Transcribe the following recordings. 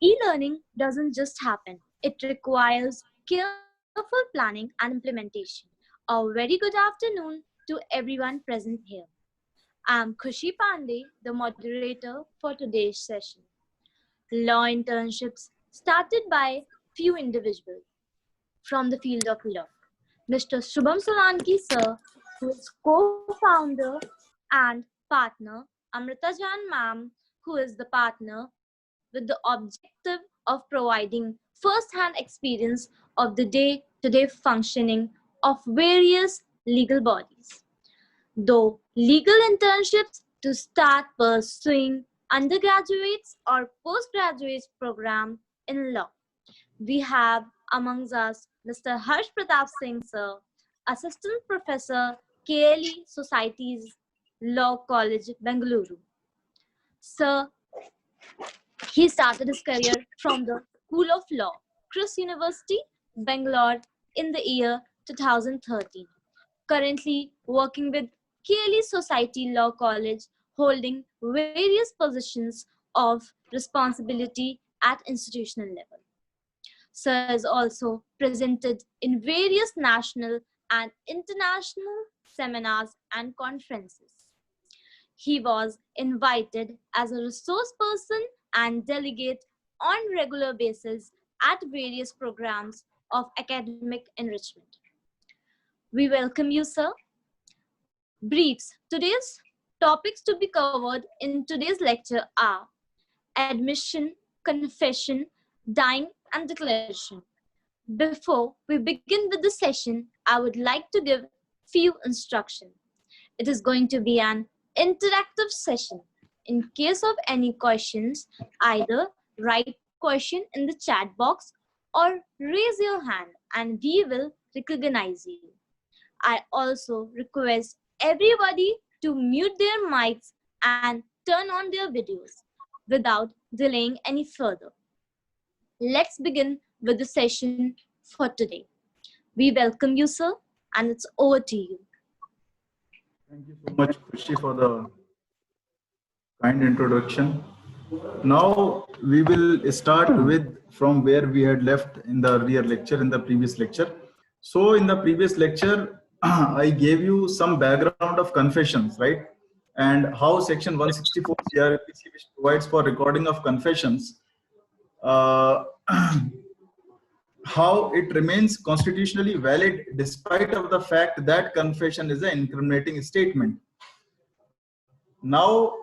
E-learning doesn't just happen. It requires careful planning and implementation. A very good afternoon to everyone present here. I'm Khushi Pandey, the moderator for today's session. Law internships started by few individuals from the field of law. Mr. Shubham Solanki sir, who is co-founder and partner, Amrita Jan ma'am, who is the partner, with the objective of providing first-hand experience of the day-to-day functioning of various legal bodies. Though legal internships to start pursuing undergraduates or postgraduate program in law. We have amongst us Mr. Harsh Pratap Singh sir, Assistant Professor, KLE Societies Law College, Bengaluru. Sir, he started his career from the School of Law, Chris University, Bangalore in the year 2013. Currently working with KLE Society Law College, holding various positions of responsibility at institutional level. Sir is also presented in various national and international seminars and conferences. He was invited as a resource person and delegate on regular basis at various programs of academic enrichment. We welcome you, sir. Briefs. Today's topics to be covered in today's lecture are admission, confession, dying, and declaration. Before we begin with the session, I would like to give few instructions. It is going to be an interactive session. In case of any questions, either write question in the chat box or raise your hand and we will recognize you. I also request everybody to mute their mics and turn on their videos without delaying any further. Let's begin with the session for today. We welcome you, sir, and it's over to you. Thank you so much, Khushi, for the kind introduction. Now we will start with from where we had left in the earlier lecture, in the previous lecture. So in the previous lecture, I gave you some background of confessions, right? And how section 164 CRPC, which provides for recording of confessions, uh, how it remains constitutionally valid despite of the fact that confession is an incriminating statement. Now,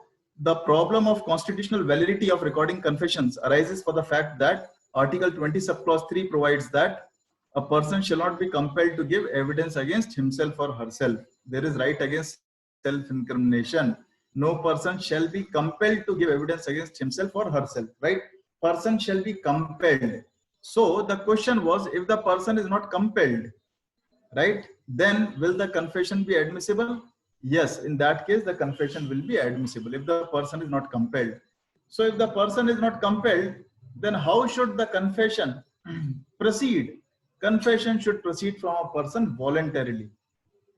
the problem of constitutional validity of recording confessions arises for the fact that Article 20 subclause 3 provides that a person shall not be compelled to give evidence against himself or herself. There is right against self-incrimination. No person shall be compelled to give evidence against himself or herself, right? Person shall be compelled. So the question was, if the person is not compelled, right, then will the confession be admissible? Yes, in that case, the confession will be admissible if the person is not compelled. So if the person is not compelled, then how should the confession proceed? Confession should proceed from a person voluntarily,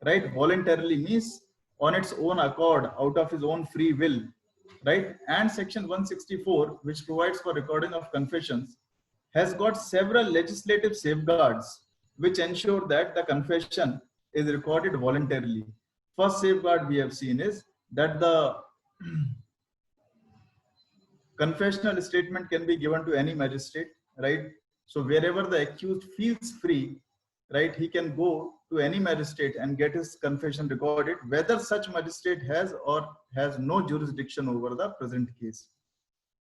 right? Voluntarily means on its own accord, out of his own free will, right? And section 164, which provides for recording of confessions, has got several legislative safeguards which ensure that the confession is recorded voluntarily. First safeguard we have seen is that the confessional statement can be given to any magistrate, right? So wherever the accused feels free, right, he can go to any magistrate and get his confession recorded, whether such magistrate has or has no jurisdiction over the present case.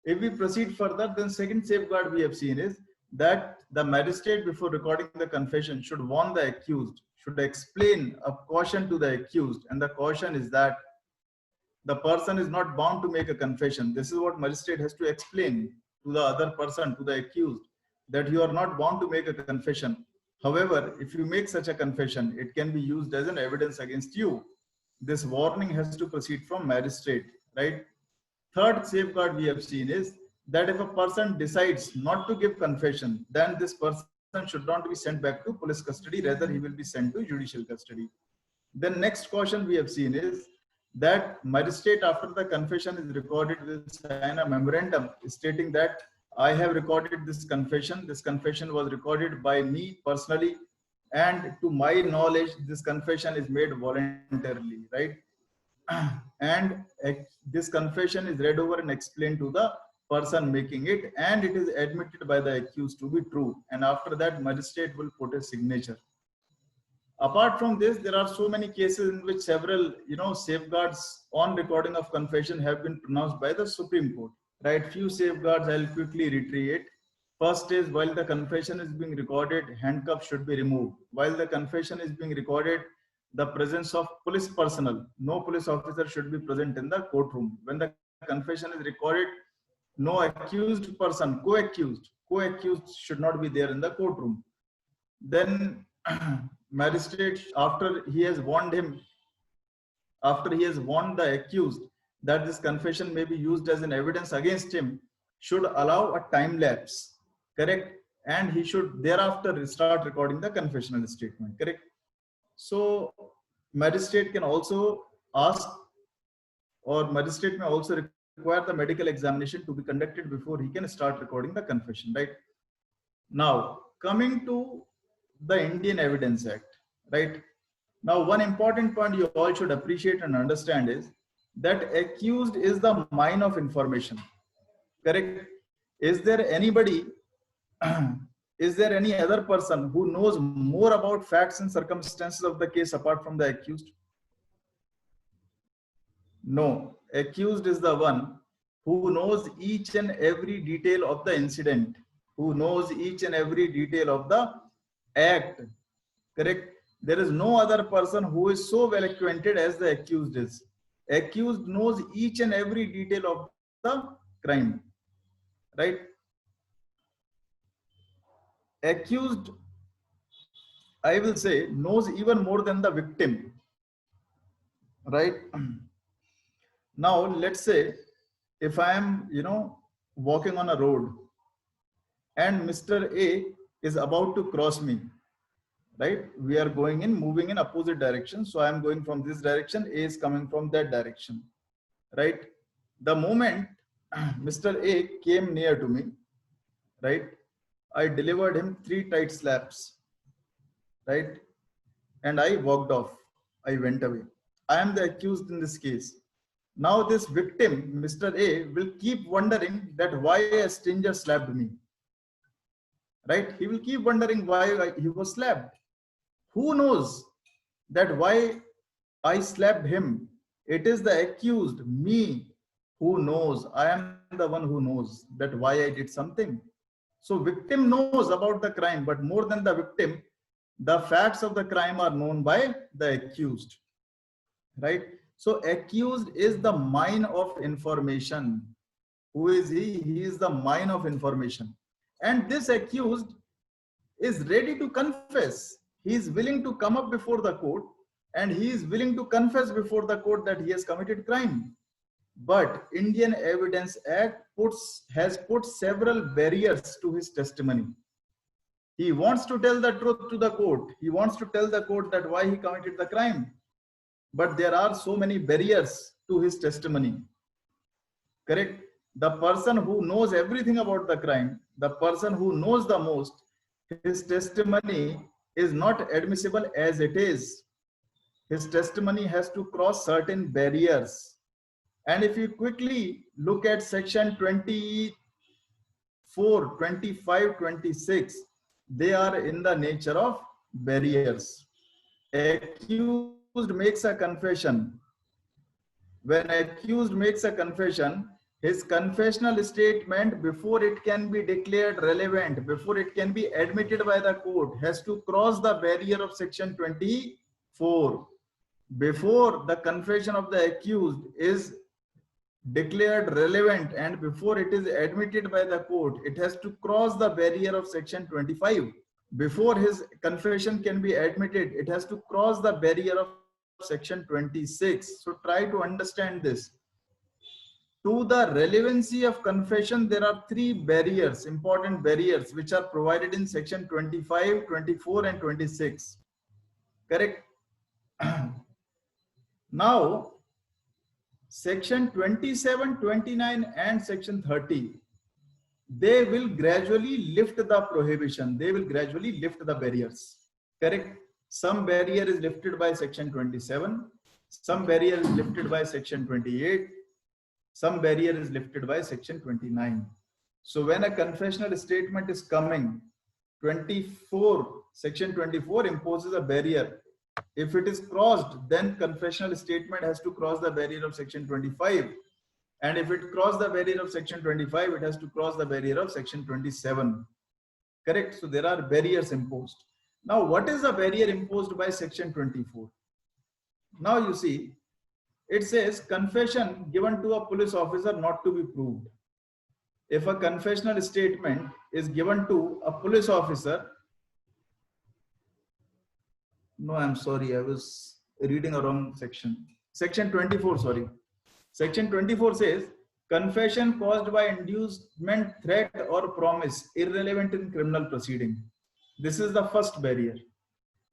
If we proceed further, then second safeguard we have seen is that the magistrate, before recording the confession, should warn the accused, should explain a caution to the accused, and the caution is that the person is not bound to make a confession. This is what magistrate has to explain to the other person, to the accused, that you are not bound to make a confession. However, if you make such a confession, it can be used as an evidence against you. This warning has to proceed from magistrate, right? Third safeguard we have seen is that if a person decides not to give confession, then this person should not be sent back to police custody, rather he will be sent to judicial custody. Then next caution we have seen is that magistrate, after the confession is recorded, will sign a memorandum stating that I have recorded this confession. This confession was recorded by me personally, and to my knowledge, this confession is made voluntarily, right? And this confession is read over and explained to the person making it, and it is admitted by the accused to be true. And after that, magistrate will put a signature. Apart from this, there are so many cases in which several, safeguards on recording of confession have been pronounced by the Supreme Court. Right, few safeguards I'll quickly reiterate. First is, while the confession is being recorded, handcuffs should be removed. While the confession is being recorded, the presence of police personnel, no police officer should be present in the courtroom. When the confession is recorded, no accused person, co-accused should not be there in the courtroom. Then magistrate, after he has warned the accused that this confession may be used as an evidence against him, should allow a time lapse, correct? And he should thereafter start recording the confessional statement, correct? So magistrate can also ask, or magistrate may also require the medical examination to be conducted before he can start recording the confession, right? Now, coming to the Indian Evidence Act, right? Now, one important point you all should appreciate and understand is that accused is the mine of information, correct? Is there anybody, is there any other person who knows more about facts and circumstances of the case apart from the accused? No, accused is the one who knows each and every detail of the incident, who knows each and every detail of the act, correct? There is no other person who is so well acquainted as the accused is. Accused knows each and every detail of the crime, right? Accused, I will say, knows even more than the victim, right? Now, let's say if I am, walking on a road and Mr. A is about to cross me, right? We are moving in opposite direction. So I am going from this direction, A is coming from that direction, right? The moment Mr. A came near to me, right, I delivered him 3 tight slaps, right? And I walked off. I went away. I am the accused in this case. Now this victim, Mr. A, will keep wondering that why a stranger slapped me, right? He will keep wondering why he was slapped. Who knows that why I slapped him? It is the accused, me, who knows. I am the one who knows that why I did something. So victim knows about the crime, but more than the victim, the facts of the crime are known by the accused, right? So accused is the mine of information. Who is he? He is the mine of information. And this accused is ready to confess. He is willing to come up before the court, and he is willing to confess before the court that he has committed crime. But Indian Evidence Act has put several barriers to his testimony. He wants to tell the truth to the court. He wants to tell the court that why he committed the crime. But there are so many barriers to his testimony. Correct? The person who knows everything about the crime, the person who knows the most, his testimony is not admissible as it is. His testimony has to cross certain barriers. And if you quickly look at section 24, 25, 26, they are in the nature of barriers. Accused makes a confession. When accused makes a confession, his confessional statement, before it can be declared relevant, before it can be admitted by the court, has to cross the barrier of section 24. Before the confession of the accused is declared relevant and before it is admitted by the court, it has to cross the barrier of section 25. Before his confession can be admitted, it has to cross the barrier of section 26. So try to understand this. To the relevancy of confession, there are 3 barriers, important barriers, which are provided in section 25, 24, and 26. Correct? Now, section 27, 29, and section 30, they will gradually lift the prohibition. They will gradually lift the barriers. Correct? Some barrier is lifted by section 27. Some barrier is lifted by section 28. Some barrier is lifted by section 29. So when a confessional statement is coming, section 24 imposes a barrier. If it is crossed, then confessional statement has to cross the barrier of section 25. And if it cross the barrier of section 25, it has to cross the barrier of section 27. Correct? So there are barriers imposed. Now, what is the barrier imposed by section 24? Now you see, it says confession given to a police officer not to be proved. If a confessional statement is given to a police officer, no, I'm sorry, I was reading a wrong section. Section 24, sorry. Section 24 says, confession caused by inducement, threat or promise irrelevant in criminal proceeding. This is the first barrier.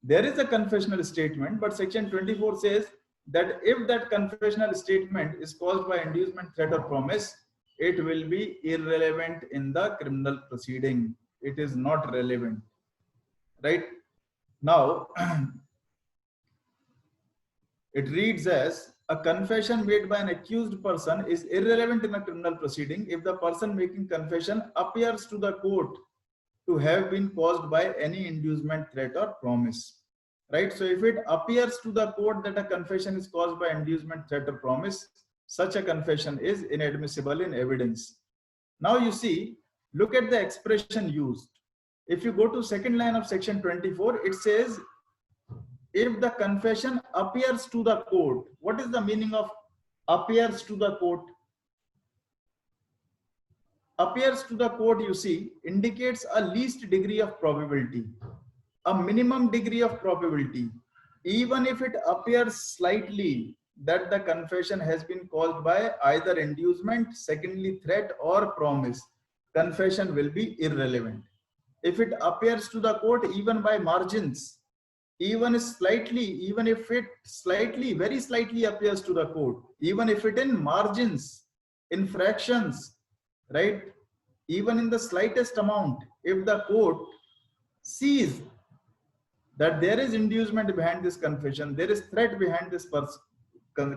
There is a confessional statement, but section 24 says that if that confessional statement is caused by inducement, threat or promise, it will be irrelevant in the criminal proceeding. It is not relevant. Right? Now, it reads as, a confession made by an accused person is irrelevant in a criminal proceeding if the person making confession appears to the court to have been caused by any inducement, threat or promise. Right? So if it appears to the court that a confession is caused by inducement, threat or promise, such a confession is inadmissible in evidence. Now you see, look at the expression used. If you go to second line of section 24, it says, if the confession appears to the court. What is the meaning of appears to the court? Appears to the court, you see, indicates a least degree of probability, a minimum degree of probability. Even if it appears slightly that the confession has been caused by either inducement, secondly threat or promise, confession will be irrelevant. If it appears to the court even by margins, even if it slightly, very slightly appears to the court, even if it in margins, in fractions, right? Even in the slightest amount, if the court sees that there is inducement behind this confession, there is threat behind this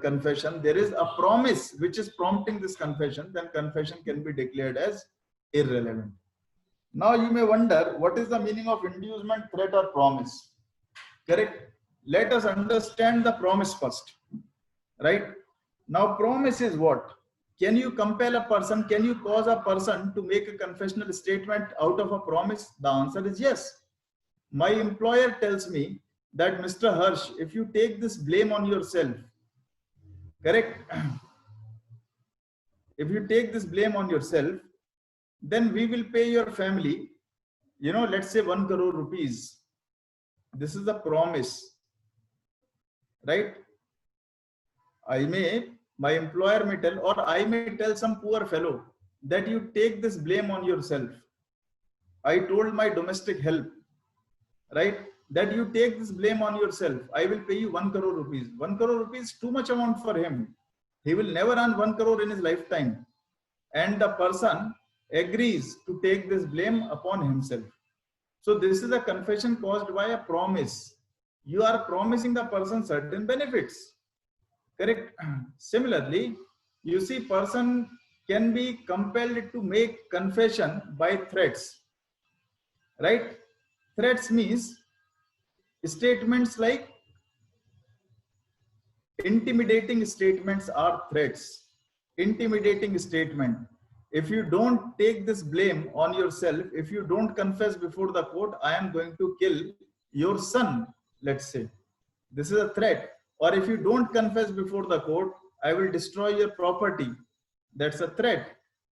confession, there is a promise which is prompting this confession, then confession can be declared as irrelevant. Now you may wonder, what is the meaning of inducement, threat or promise? Correct? Let us understand the promise first. Right? Now promise is what? Can you compel a person, can you cause a person to make a confessional statement out of a promise? The answer is yes. My employer tells me that, Mr. Harsh, if you take this blame on yourself, correct? If you take this blame on yourself, then we will pay your family, let's say 1 crore rupees. This is a promise, right? My employer may tell, or I may tell some poor fellow that you take this blame on yourself. I told my domestic help, right, that you take this blame on yourself. I will pay you 1 crore rupees. 1 crore rupees is too much amount for him. He will never earn 1 crore in his lifetime. And the person agrees to take this blame upon himself. So this is a confession caused by a promise. You are promising the person certain benefits. Correct? Similarly, you see, person can be compelled to make confession by threats. Right? Threats means statements like intimidating statements are threats. Intimidating statement. If you don't take this blame on yourself, if you don't confess before the court, I am going to kill your son, let's say. This is a threat. Or if you don't confess before the court, I will destroy your property. That's a threat.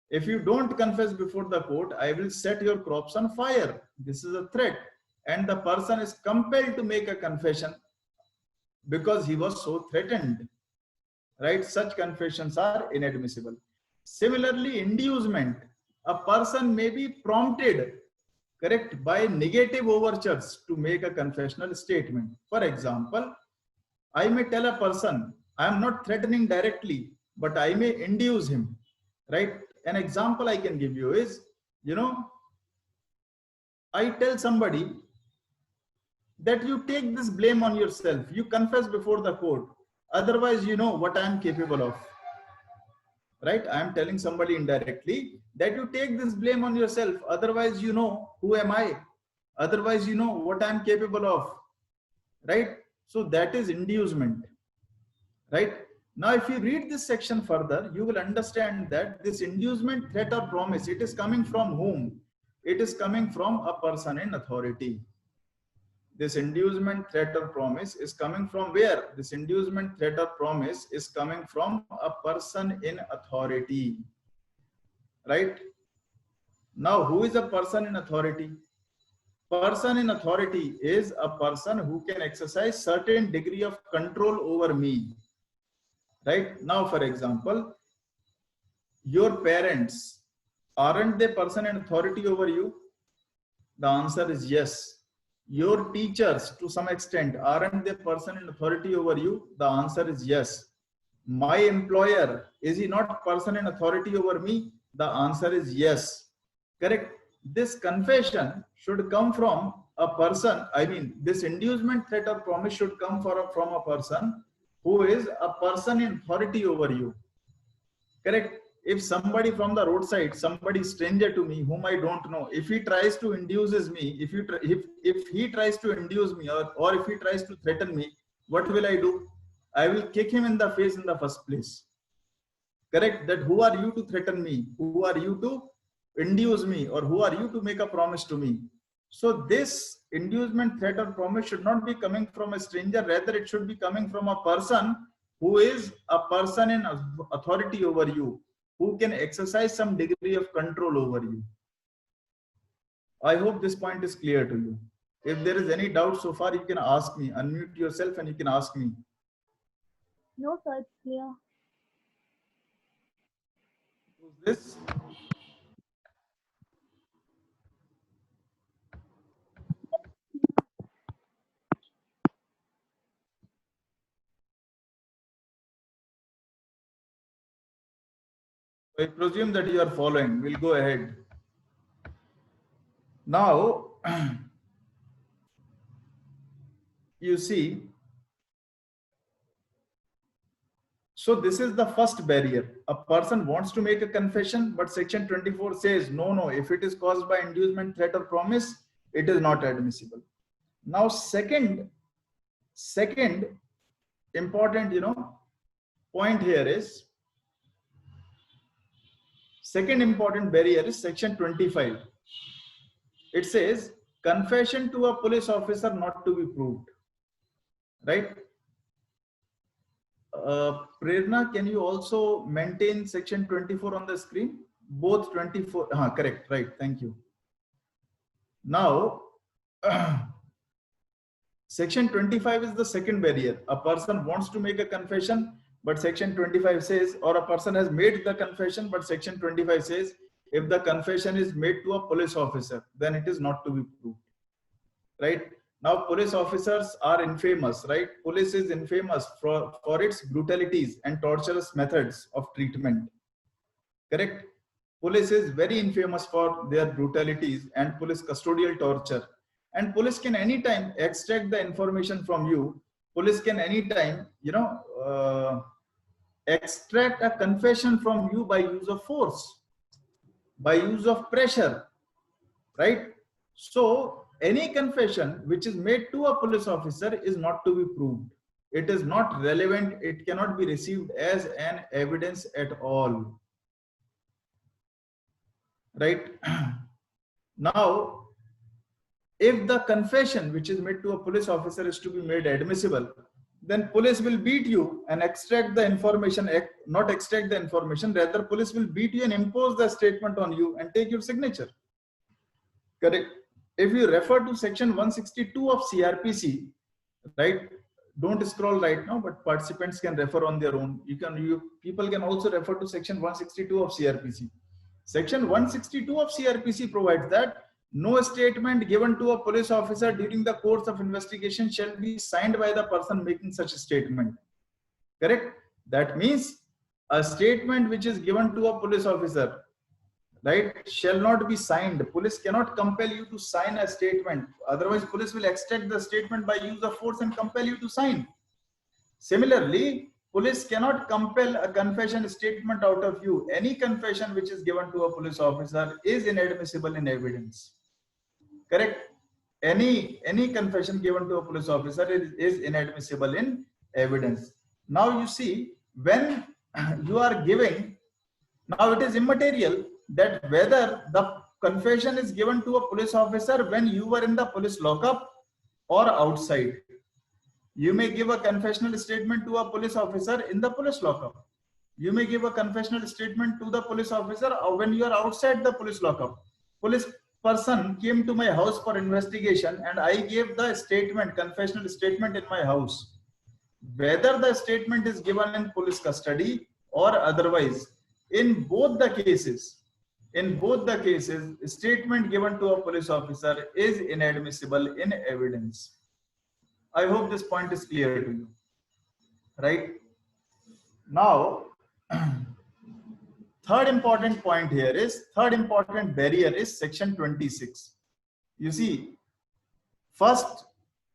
If you don't confess before the court, I will set your crops on fire. This is a threat. And the person is compelled to make a confession because he was so threatened. Right? Such confessions are inadmissible. Similarly, inducement. A person may be prompted, correct, by negative overtures to make a confessional statement. For example, I may tell a person, I am not threatening directly, but I may induce him, right? An example I can give you is, you know, I tell somebody that you take this blame on yourself, you confess before the court, otherwise you know what I am capable of, right? I am telling somebody indirectly that you take this blame on yourself, otherwise you know who am I, otherwise you know what I am capable of, right? So that is inducement, right? Now if you read this section further, you will understand that this inducement, threat or promise, it is coming from whom? It is coming from a person in authority. This inducement, threat or promise is coming from where? This inducement, threat or promise is coming from a person in authority, right? Now who is a person in authority? Person in authority is a person who can exercise certain degree of control over me, right? Now for example, your parents, aren't they person in authority over you? The answer is yes. Your teachers, to some extent, aren't they person in authority over you? The answer is yes. My employer, is he not person in authority over me? The answer is yes. Correct. This confession should come from a person. I mean, this inducement, threat or promise should come from a person who is a person in authority over you. Correct. If somebody from the roadside, somebody stranger to me whom I don't know, if he tries to induces me, if he tries to induce me, or if he tries to threaten me, what will I do? I will kick him in the face in the first place. Correct. That who are you to threaten me? Who are you to induce me, or who are you to make a promise to me? So this inducement, threat or promise should not be coming from a stranger, rather it should be coming from a person who is a person in authority over you, who can exercise some degree of control over you. I hope this point is clear to you. If there is any doubt so far, you can ask me. Unmute yourself and you can ask me. No, sir, it's clear. Who's this? I presume that you are following. We'll go ahead. Now, you see, so this is the first barrier. A person wants to make a confession, but section 24 says, no, if it is caused by inducement, threat or promise, it is not admissible. Now, second important, point here is, second important barrier is section 25. It says confession to a police officer not to be proved, right? Prerna, can you also maintain section 24 on the screen? Both 24, correct, right, thank you. Now, section 25 is the second barrier. A person wants to make a confession, but section 25 says, or a person has made the confession, but section 25 says, if the confession is made to a police officer, then it is not to be proved, right? Now, police officers are infamous, right? Police is infamous for its brutalities and torturous methods of treatment, correct? Police is very infamous for their brutalities and police custodial torture. And police can anytime extract the information from you. Police can anytime, extract a confession from you by use of force, by use of pressure, right? So any confession which is made to a police officer is not to be proved. It is not relevant. It cannot be received as an evidence at all, right? Now, if the confession which is made to a police officer is to be made admissible, then police will beat you and extract the information, not extract the information, rather police will beat you and impose the statement on you and take your signature. Correct. If you refer to section 162 of CRPC, right? Don't scroll right now, but participants can refer on their own. People can also refer to section 162 of CRPC. Section 162 of CRPC provides that no statement given to a police officer during the course of investigation shall be signed by the person making such a statement. Correct? That means a statement which is given to a police officer, right, shall not be signed. Police cannot compel you to sign a statement. Otherwise, police will extract the statement by use of force and compel you to sign. Similarly, police cannot compel a confession statement out of you. Any confession which is given to a police officer is inadmissible in evidence. Correct? Any confession given to a police officer is inadmissible in evidence. Now you see, when you are giving, now it is immaterial that whether the confession is given to a police officer when you were in the police lockup or outside. You may give a confessional statement to a police officer in the police lockup. You may give a confessional statement to the police officer when you are outside the police lockup. Police person came to my house for investigation and I gave the statement, confessional statement in my house. Whether the statement is given in police custody or otherwise, in both the cases, statement given to a police officer is inadmissible in evidence. I hope this point is clear to you, right? Now, third important barrier is section 26. You see, first,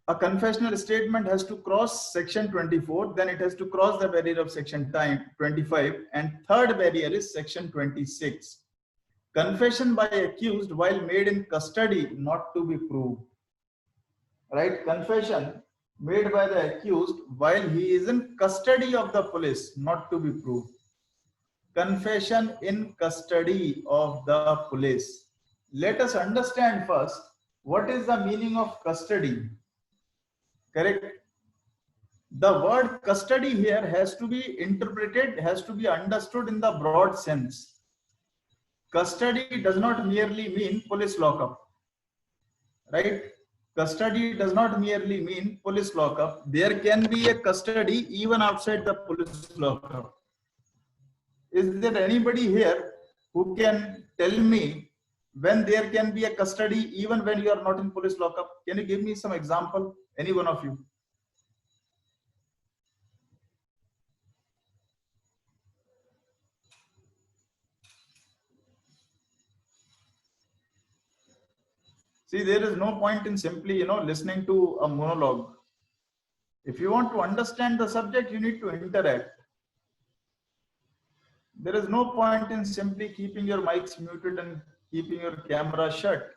a confessional statement has to cross section 24, then it has to cross the barrier of section 25, and third barrier is section 26. Confession by accused while made in custody not to be proved. Right? Confession made by the accused while he is in custody of the police not to be proved. Confession in custody of the police. Let us understand first what is the meaning of custody. Correct? The word custody here has to be interpreted, has to be understood in the broad sense. Custody does not merely mean police lockup, right? Custody does not merely mean police lockup. There can be a custody even outside the police lockup. Is there anybody here who can tell me when there can be a custody even when you are not in police lockup? Can you give me some example? Any one of you? See, there is no point in simply, listening to a monologue. If you want to understand the subject, you need to interact. There is no point in simply keeping your mics muted and keeping your camera shut.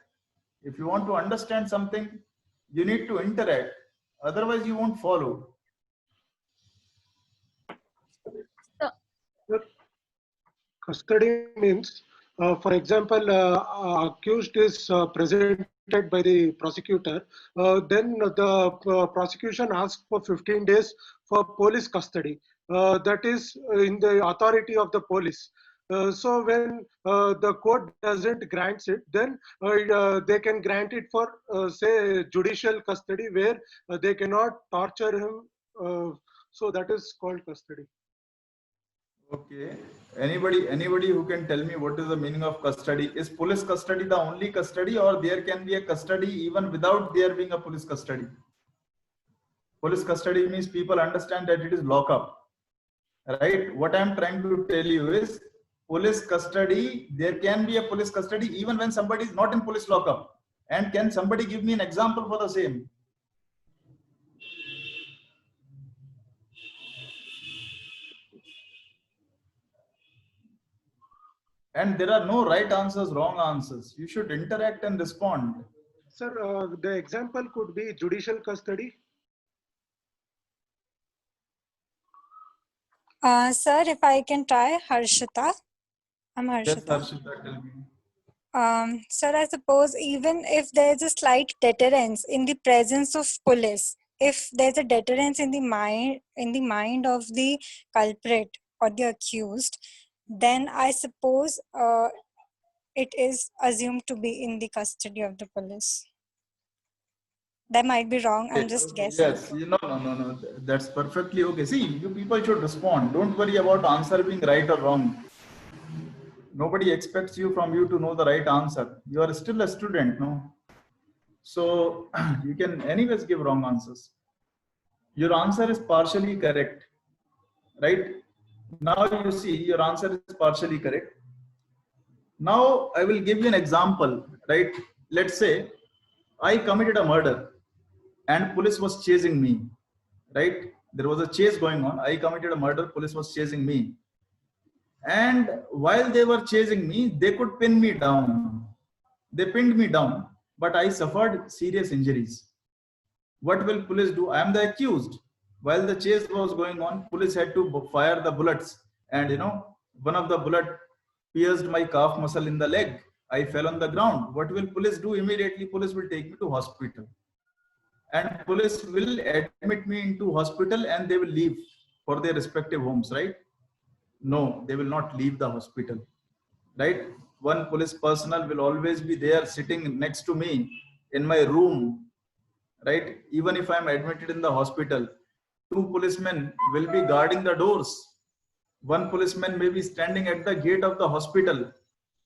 If you want to understand something, you need to interact. Otherwise, you won't follow. Custody means, for example, accused is presented by the prosecutor, then the prosecution asks for 15 days for police custody. That is in the authority of the police. So when the court doesn't grant it, then they can grant it for say judicial custody where they cannot torture him. So that is called custody. Okay. Anybody who can tell me what is the meaning of custody? Is police custody the only custody, or there can be a custody even without there being a police custody? Police custody means people understand that it is lockup, right? What I'm trying to tell you is police custody, there can be a police custody even when somebody is not in police lockup. And can somebody give me an example for the same? And there are no right answers, wrong answers. You should interact and respond. Sir, the example could be judicial custody. Sir, if I can try, Harshita. I'm Harshita. Yes, Harshita, tell me. Sir, I suppose even if there's a slight deterrence in the presence of police, if there's a deterrence in the mind of the culprit or the accused, then I suppose it is assumed to be in the custody of the police. That might be wrong. I'm just guessing. Yes, no. That's perfectly okay. See, you people should respond. Don't worry about answer being right or wrong. Nobody expects from you to know the right answer. You are still a student, no? So you can anyways give wrong answers. Your answer is partially correct, right? Now you see your answer is partially correct. Now I will give you an example, right? Let's say I committed a murder and police was chasing me, right? There was a chase going on. I committed a murder, police was chasing me. And while they were chasing me, they could pin me down. They pinned me down, but I suffered serious injuries. What will police do? I am the accused. While the chase was going on, police had to fire the bullets. And one of the bullet pierced my calf muscle in the leg. I fell on the ground. What will police do? Immediately, police will take me to hospital. And police will admit me into hospital and they will leave for their respective homes, right? No, they will not leave the hospital, right? One police personnel will always be there sitting next to me in my room, right? Even if I'm admitted in the hospital, 2 policemen will be guarding the doors. 1 policeman may be standing at the gate of the hospital.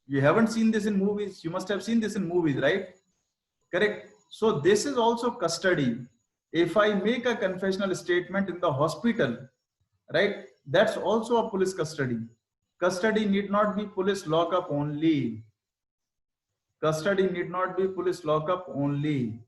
You haven't seen this in movies. You must have seen this in movies, right? Correct. So this is also custody. If I make a confessional statement in the hospital, right, that's also a police custody. Custody need not be police lockup only. Custody need not be police lockup only.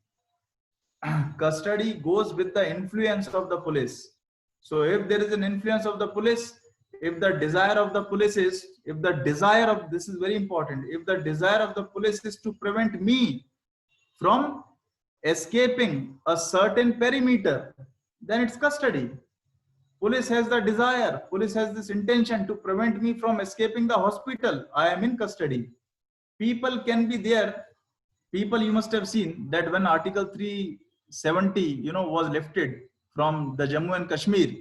Custody goes with the influence of the police. So if there is an influence of the police, if the desire of the police is, this is very important, if the desire of the police is to prevent me from escaping a certain perimeter, then it's custody. Police has the desire, police has this intention to prevent me from escaping the hospital. I am in custody. People can be there. People, you must have seen that when Article 370, was lifted from the Jammu and Kashmir,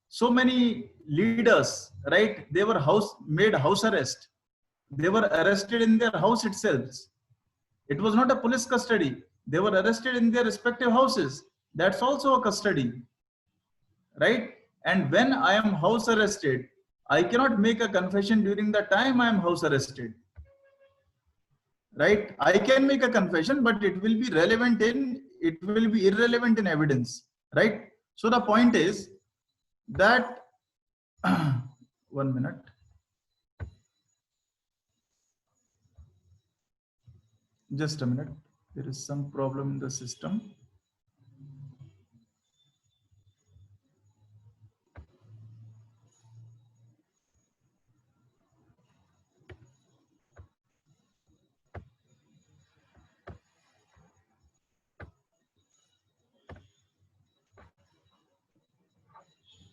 so many leaders, right, they were made house arrest. They were arrested in their house itself. It was not a police custody. They were arrested in their respective houses. That's also a custody, right? And when I am house arrested, I cannot make a confession during the time I am house arrested, right? I can make a confession, but it will be irrelevant in evidence, right? So the point is that 1 minute. Just a minute. There is some problem in the system.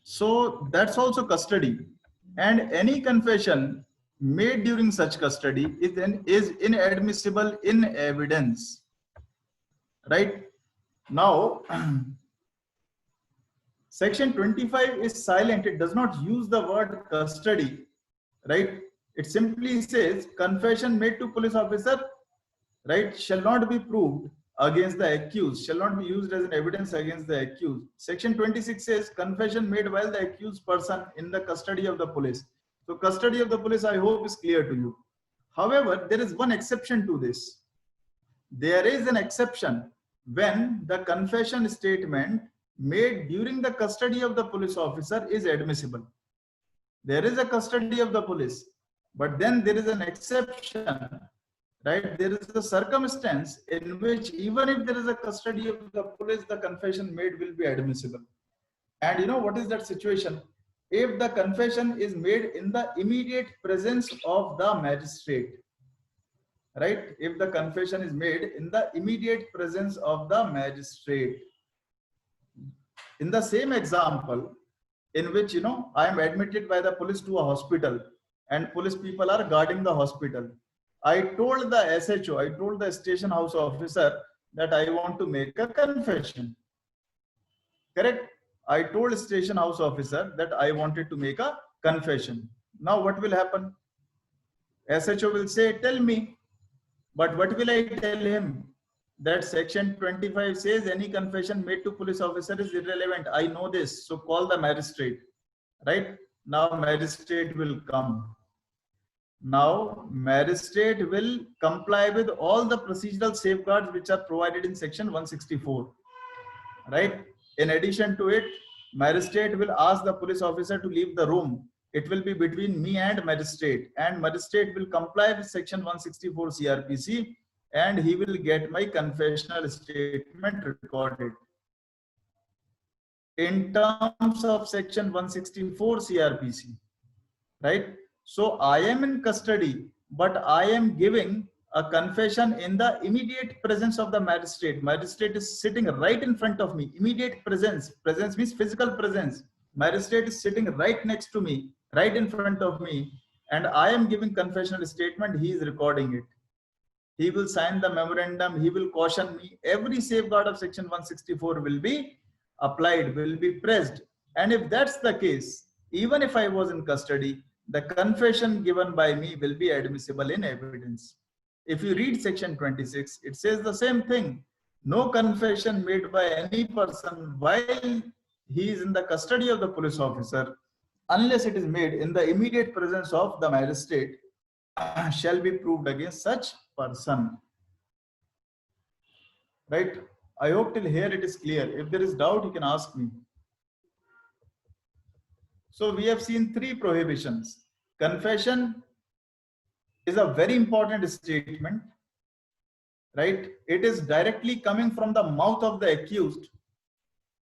So that's also custody. And any confession made during such custody is inadmissible in evidence, right? Now, section 25 is silent. It does not use the word custody, right? It simply says confession made to police officer, right, shall not be proved against the accused, shall not be used as an evidence against the accused. Section 26 says confession made while the accused person in the custody of the police. So custody of the police, I hope, is clear to you. However, there is one exception to this. There is an exception when the confession statement made during the custody of the police officer is admissible. There is a custody of the police, but then there is an exception, right? There is a circumstance in which even if there is a custody of the police, the confession made will be admissible. And you know what is that situation? If the confession is made in the immediate presence of the magistrate, right? If the confession is made in the immediate presence of the magistrate. In the same example, in which, I am admitted by the police to a hospital and police people are guarding the hospital. I told the SHO, I told the station house officer that I want to make a confession. Correct? I told station house officer that I wanted to make a confession. Now what will happen? SHO will say, tell me. But what will I tell him? That section 25 says any confession made to police officer is irrelevant. I know this. So call the magistrate. Right? Now magistrate will come. Now magistrate will comply with all the procedural safeguards which are provided in section 164. Right? In addition to it, magistrate will ask the police officer to leave the room it will be between me and magistrate will comply with section 164 CRPC, and he will get my confessional statement recorded. In terms of section 164 CRPC, right? So I am in custody, but I am giving a confession in the immediate presence of the magistrate. Magistrate is sitting right in front of me. Immediate presence. Presence means physical presence. Magistrate is sitting right next to me, right in front of me, and I am giving confessional statement. He is recording it. He will sign the memorandum. He will caution me. Every safeguard of section 164 will be applied, will be pressed. And if that's the case, even if I was in custody, the confession given by me will be admissible in evidence. If you read section 26, it says the same thing. No confession made by any person while he is in the custody of the police officer, unless it is made in the immediate presence of the magistrate, shall be proved against such person. Right? I hope till here it is clear. If there is doubt, you can ask me. So we have seen 3 prohibitions. Confession is a very important statement, right? It is directly coming from the mouth of the accused,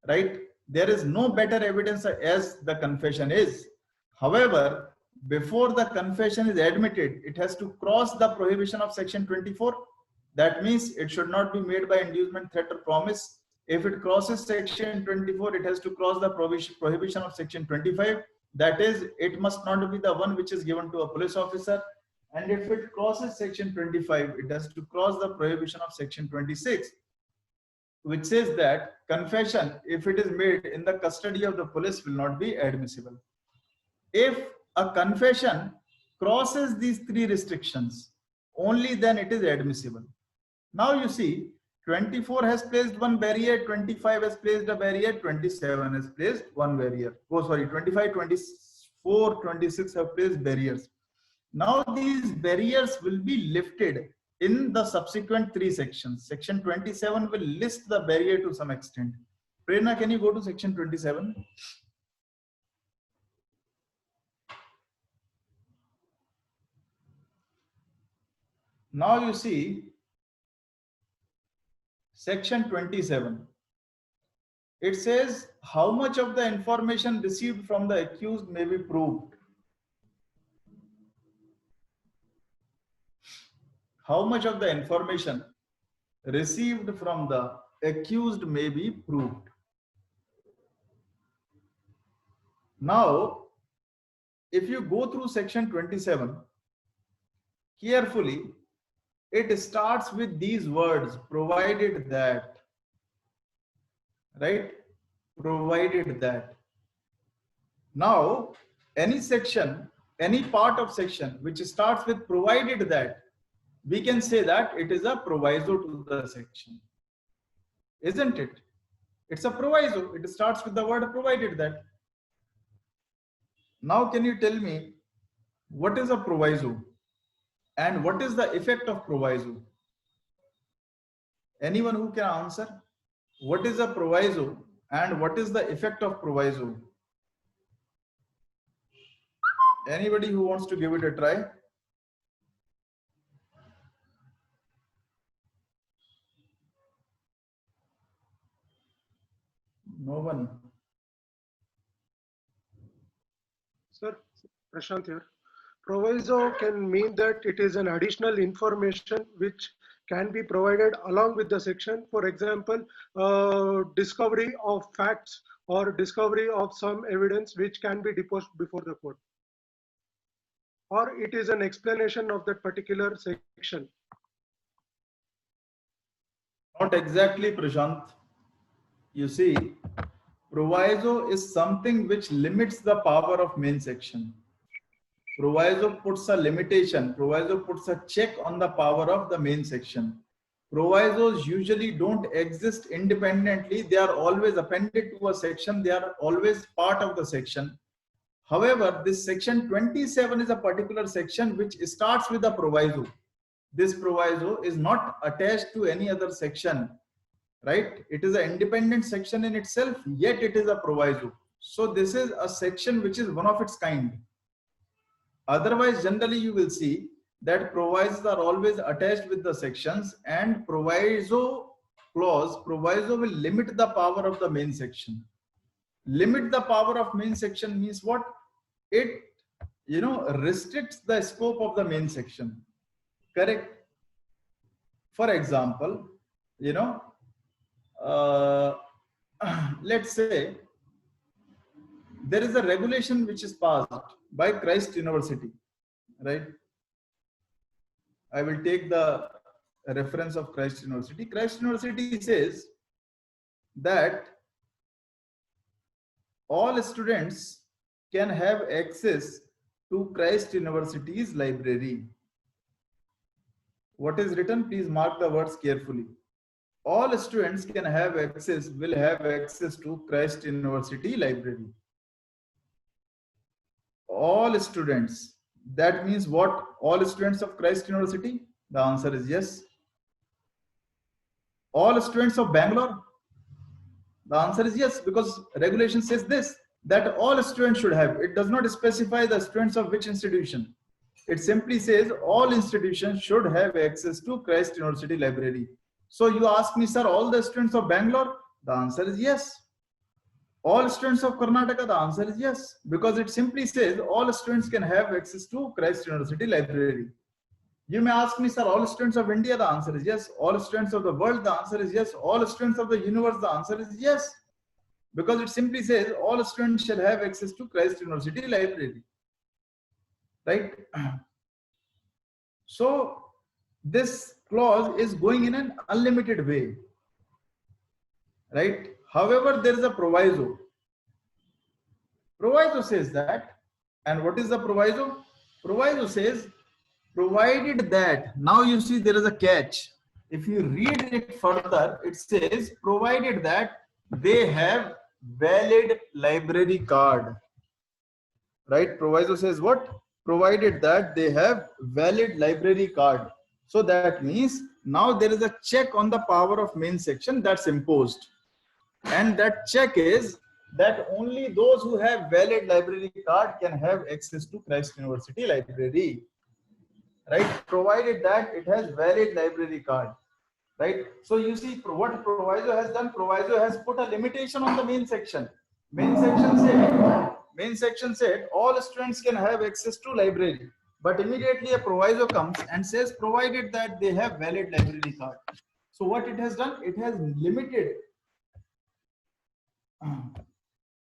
right? There is no better evidence as the confession is. However, before the confession is admitted, it has to cross the prohibition of section 24. That means it should not be made by inducement, threat, or promise. If it crosses section 24, it has to cross the prohibition of section 25. That is, it must not be the one which is given to a police officer. And if it crosses section 25, it has to cross the prohibition of section 26, which says that confession, if it is made in the custody of the police, will not be admissible. If a confession crosses these 3 restrictions, only then it is admissible. Now you see, 24 has placed one barrier, 25 has placed a barrier, 27 has placed one barrier. Oh, sorry, 25, 24, 26 have placed barriers. Now these barriers will be lifted in the subsequent 3 sections. Section 27 will list the barrier to some extent. Prerna, can you go to section 27? Now you see, section 27. It says how much of the information received from the accused may be proved. How much of the information received from the accused may be proved. Now, if you go through section 27 carefully, it starts with these words, provided that, right? Provided that. Now, any section, any part of section which starts with provided that, we can say that it is a proviso to the section, isn't it? It's a proviso. It starts with the word provided that. Now, can you tell me what is a proviso and what is the effect of proviso? Anyone who can answer? What is a proviso and what is the effect of proviso? Anybody who wants to give it a try? No one. Sir, Prashant here. Proviso can mean that it is an additional information which can be provided along with the section. For example, discovery of facts or discovery of some evidence which can be deposed before the court. Or it is an explanation of that particular section. Not exactly, Prashant. You see, proviso is something which limits the power of main section. Proviso puts a limitation. Proviso puts a check on the power of the main section. Provisos usually don't exist independently. They are always appended to a section. They are always part of the section. However, this section 27 is a particular section which starts with a proviso. This proviso is not attached to any other section, right? It is an independent section in itself, yet it is a proviso. So this is a section which is one of its kind. Otherwise, generally you will see that provisos are always attached with the sections, and proviso clause, proviso will limit the power of the main section. Limit the power of main section means what? It, restricts the scope of the main section. Correct? For example, uh, let's say there is a regulation which is passed by Christ University, right? I will take the reference of Christ University. Christ University says that all students can have access to Christ University's library. What is written? Please mark the words carefully. All students can have access, will have access to Christ University library. All students. That means what? All students of Christ University? The answer is yes. All students of Bangalore? The answer is yes, because regulation says this, that all students should have. It does not specify the students of which institution. It simply says all institutions should have access to Christ University library. So you ask me, sir, all the students of Bangalore? The answer is yes. All students of Karnataka? The answer is yes, because it simply says all students can have access to Christ University library. You may ask me, sir, all students of India? The answer is yes. All students of the world? The answer is yes. All students of the universe? The answer is yes, because it simply says all students shall have access to Christ University library. Right? So this clause is going in an unlimited way. Right? However, there is a proviso. Proviso says that, and what is the proviso? Proviso says, provided that, now you see there is a catch. If you read it further, it says, provided that they have valid library card. Right? Proviso says what? Provided that they have valid library card. So that means now there is a check on the power of main section that's imposed. And that check is that only those who have valid library card can have access to Christ University library. Right? Provided that it has valid library card. Right? So you see what proviso has done. Proviso has put a limitation on the main section. Main section said all students can have access to library. But immediately a proviso comes and says provided that they have valid library card. So what it has done? It has limited.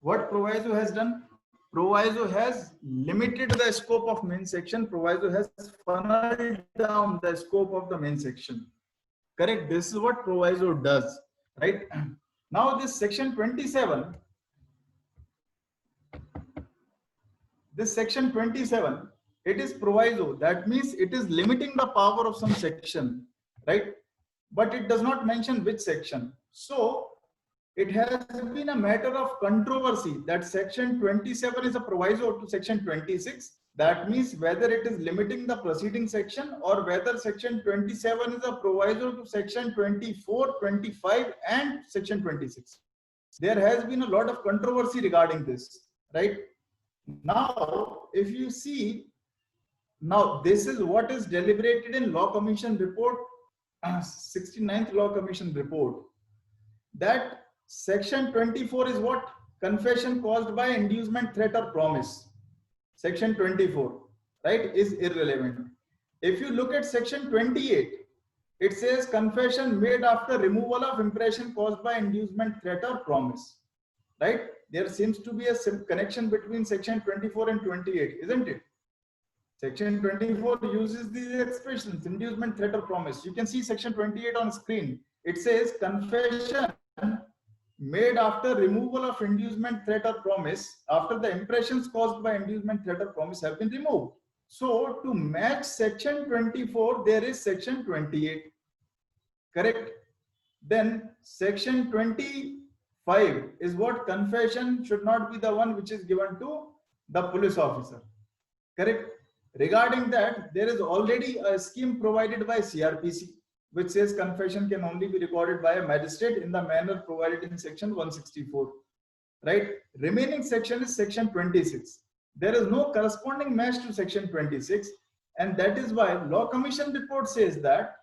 What proviso has done? Proviso has limited the scope of main section. Proviso has funneled down the scope of the main section. Correct? This is what proviso does. Right? Now this section 27. This section 27, it is proviso. That means it is limiting the power of some section. Right? But it does not mention which section. So it has been a matter of controversy that section 27 is a proviso to section 26. That means whether it is limiting the preceding section or whether section 27 is a proviso to section 24, 25 and section 26. There has been a lot of controversy regarding this, right? Now, if you see, now this is what is deliberated in Law Commission report, 69th Law Commission report, that section 24 is what? Confession caused by inducement, threat or promise. Section 24, right, is irrelevant. If you look at section 28, it says confession made after removal of impression caused by inducement, threat or promise. Right? There seems to be a connection between section 24 and 28, isn't it? Section 24 uses these expressions, inducement, threat or promise. You can see section 28 on screen. It says confession made after removal of inducement, threat or promise, after the impressions caused by inducement, threat or promise have been removed. So to match section 24, there is section 28. Correct? Then section 25 is what? Confession should not be the one which is given to the police officer. Correct? Regarding that, there is already a scheme provided by CRPC, which says confession can only be recorded by a magistrate in the manner provided in section 164. Right? Remaining section is section 26. There is no corresponding match to section 26, and that is why Law Commission report says that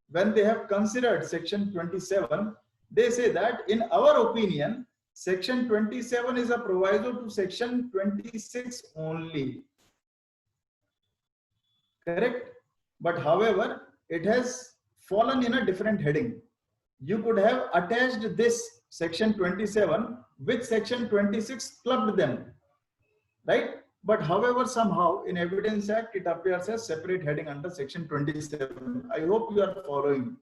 when they have considered section 27, they say that in our opinion, section 27 is a proviso to section 26 only. Correct? But however, it has fallen in a different heading. You could have attached this section 27 with section 26, clubbed them, right? But however, somehow in Evidence Act, it appears as separate heading under section 27. I hope you are following,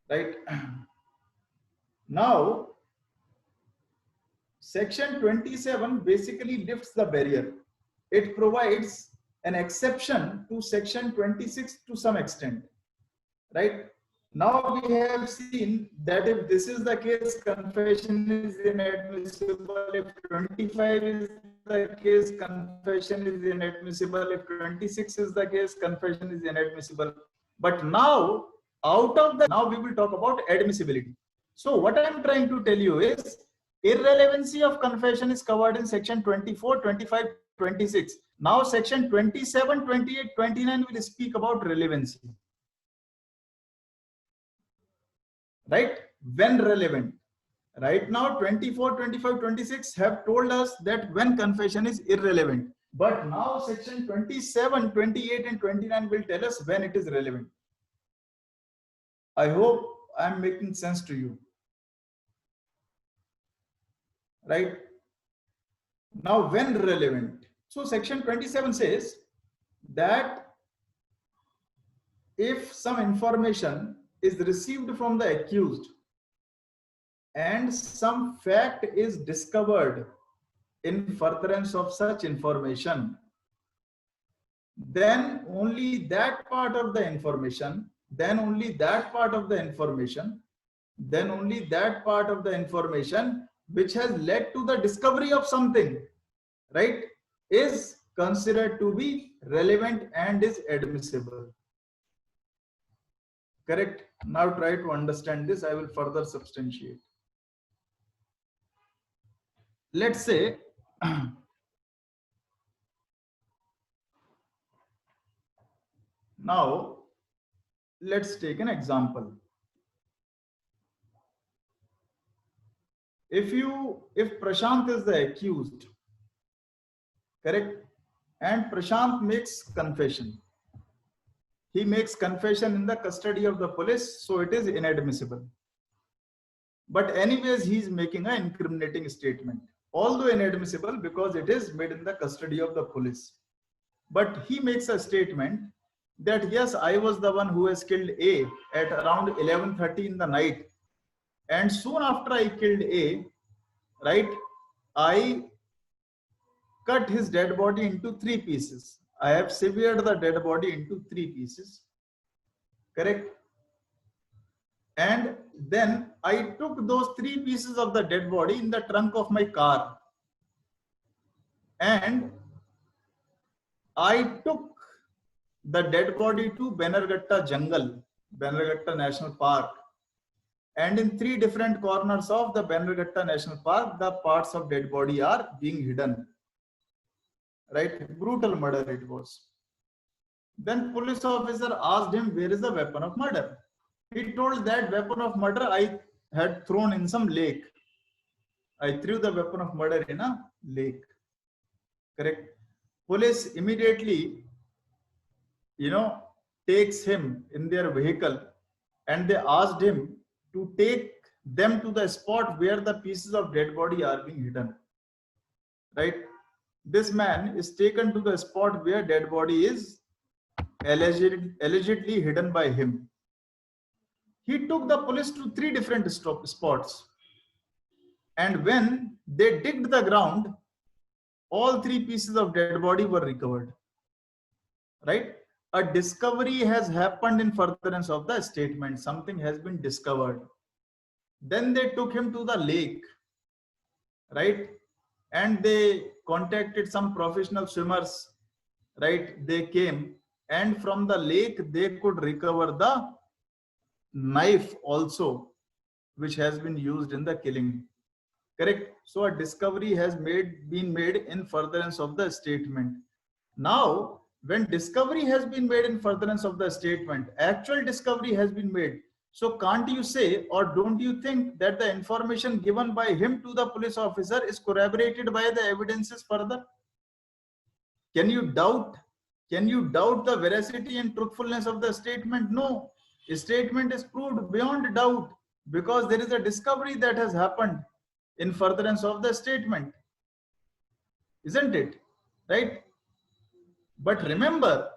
right? Now, section 27 basically lifts the barrier. It provides an exception to section 26 to some extent, right? Now we have seen that if this is the case, confession is inadmissible. If 25 is the case, confession is inadmissible. If 26 is the case, confession is inadmissible. But now, now we will talk about admissibility. So what I am trying to tell you is, irrelevancy of confession is covered in section 24, 25, 26. Now section 27, 28, 29 will speak about relevancy. Right? When relevant. Right now 24, 25, 26 have told us that when confession is irrelevant. But now section 27, 28 and 29 will tell us when it is relevant. I hope I am making sense to you. Right? Now when relevant. So section 27 says that if some information is received from the accused and some fact is discovered in furtherance of such information, then only that part of the information, which has led to the discovery of something, right, is considered to be relevant and is admissible. Correct? Now try to understand this. I will further substantiate. Let's say now let's take an example. If Prashant is the accused, correct, and Prashant makes confession. He makes confession in the custody of the police, so it is inadmissible. But anyways, he is making an incriminating statement, although inadmissible because it is made in the custody of the police. But he makes a statement that yes, I was the one who has killed A at around 11:30 in the night. And soon after I killed A, right, I cut his dead body into 3 pieces. I have severed the dead body into 3 pieces. Correct? And then I took those 3 pieces of the dead body in the trunk of my car. And I took the dead body to Bannerghatta Jungle, Bannerghatta National Park. And in 3 different corners of the Bannerghatta National Park, the parts of dead body are being hidden. Right? Brutal murder it was. Then police officer asked him, where is the weapon of murder? He told that weapon of murder I had thrown in some lake. I threw the weapon of murder in a lake. Correct? Police immediately, takes him in their vehicle and they asked him to take them to the spot where the pieces of dead body are being hidden. Right? This man is taken to the spot where dead body is allegedly hidden by him. He took the police to 3 different spots. And when they digged the ground, all 3 pieces of dead body were recovered. Right? A discovery has happened in furtherance of the statement. Something has been discovered. Then they took him to the lake. Right? And they contacted some professional swimmers. Right? They came, and from the lake they could recover the knife also, which has been used in the killing. Correct. So a discovery has been made in furtherance of the statement. Now, when discovery has been made in furtherance of the statement, actual discovery has been made. So can't you say, or don't you think that the information given by him to the police officer is corroborated by the evidences further? Can you doubt? Can you doubt the veracity and truthfulness of the statement? No. A statement is proved beyond doubt because there is a discovery that has happened in furtherance of the statement. Isn't it? Right? But remember,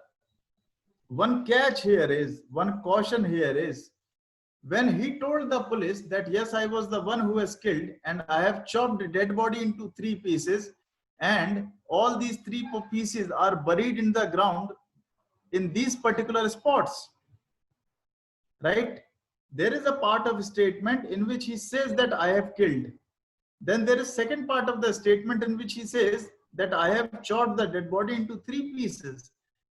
one catch here is, one caution here is, when he told the police that yes, I was the one who was killed and I have chopped the dead body into 3 pieces and all these 3 pieces are buried in the ground in these particular spots, right? There is a part of statement in which he says that I have killed. Then there is second part of the statement in which he says that I have chopped the dead body into 3 pieces.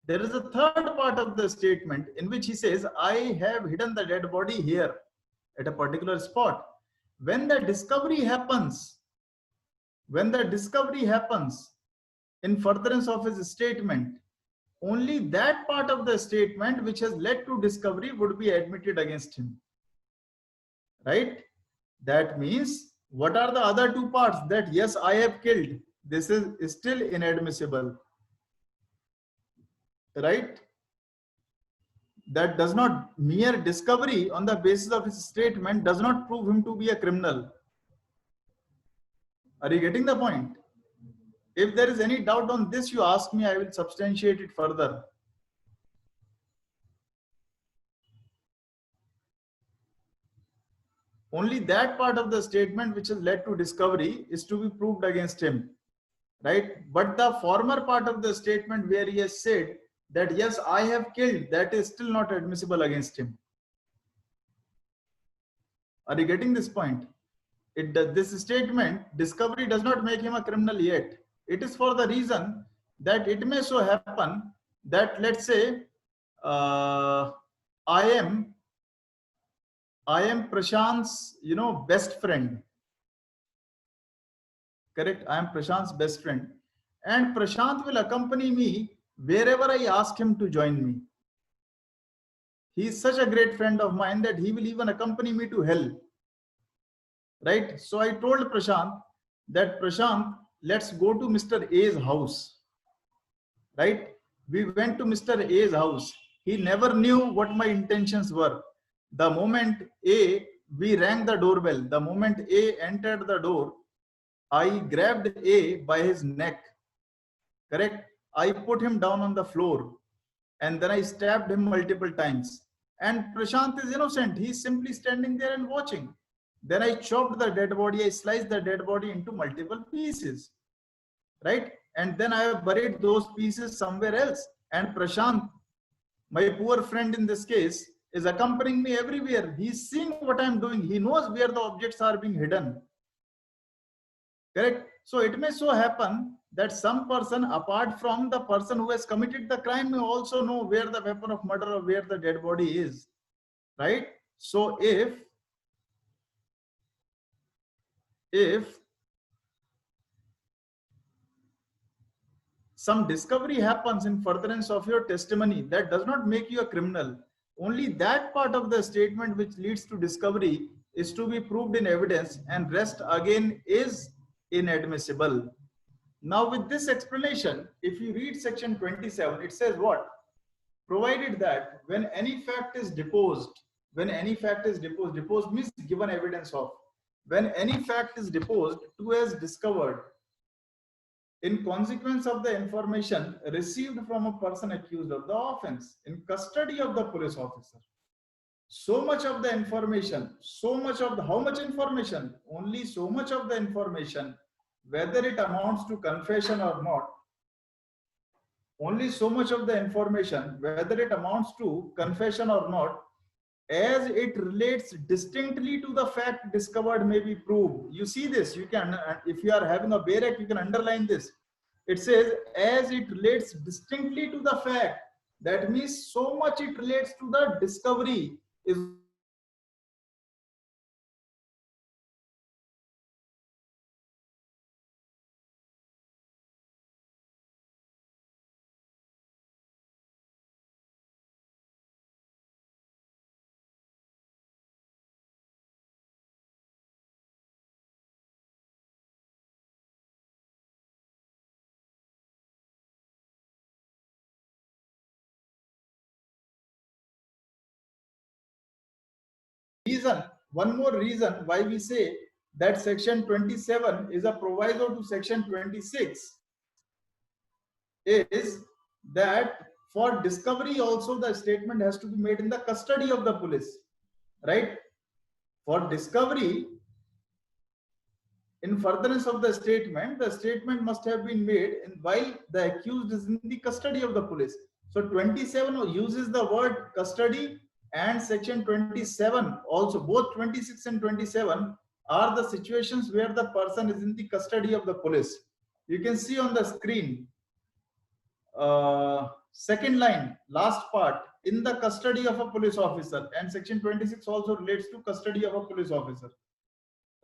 There is a third part of the statement in which he says, I have hidden the dead body here at a particular spot. When the discovery happens in furtherance of his statement, only that part of the statement which has led to discovery would be admitted against him. Right? That means, what are the other 2 parts? That yes, I have killed. This is still inadmissible. Right? That does not, mere discovery on the basis of his statement does not prove him to be a criminal. Are you getting the point? If there is any doubt on this, you ask me, I will substantiate it further. Only that part of the statement which has led to discovery is to be proved against him. Right? But the former part of the statement where he has said that yes, I have killed, that is still not admissible against him. Are you getting this point? This statement, discovery does not make him a criminal yet. It is for the reason that it may so happen that, let's say, I am Prashant's, best friend. Correct? I am Prashant's best friend. And Prashant will accompany me wherever I ask him to join me. He is such a great friend of mine that he will even accompany me to hell. Right? So I told Prashant that, Prashant, let's go to Mr. A's house. Right? We went to Mr. A's house. He never knew what my intentions were. The moment we rang the doorbell, the moment A entered the door, I grabbed A by his neck. Correct? I put him down on the floor and then I stabbed him multiple times. And Prashant is innocent. He's simply standing there and watching. Then I chopped the dead body. I sliced the dead body into multiple pieces. Right? And then I have buried those pieces somewhere else. And Prashant, my poor friend in this case, is accompanying me everywhere. He's seeing what I'm doing. He knows where the objects are being hidden. Correct? So it may so happen that some person apart from the person who has committed the crime may also know where the weapon of murder or where the dead body is. Right? So if some discovery happens in furtherance of your testimony, that does not make you a criminal. Only that part of the statement which leads to discovery is to be proved in evidence, and rest again is inadmissible. Now with this explanation, if you read section 27, it says what? Provided that when any fact is deposed, deposed means given evidence of. When any fact is deposed to as discovered in consequence of the information received from a person accused of the offense in custody of the police officer. So much of the information, how much information? Only so much of the information, whether it amounts to confession or not. Only so much of the information, whether it amounts to confession or not, as it relates distinctly to the fact discovered may be proved. You see this, you can, if you are having a barrack, you can underline this. It says, as it relates distinctly to the fact. That means so much it relates to the discovery is reason, one more reason why we say that section 27 is a proviso to section 26 is that for discovery also the statement has to be made in the custody of the police, right? For discovery, in furtherance of the statement must have been made while the accused is in the custody of the police. So 27 uses the word custody, and section 27 also, both 26 and 27 are the situations where the person is in the custody of the police. You can see on the screen, second line, last part, in the custody of a police officer, and section 26 also relates to custody of a police officer,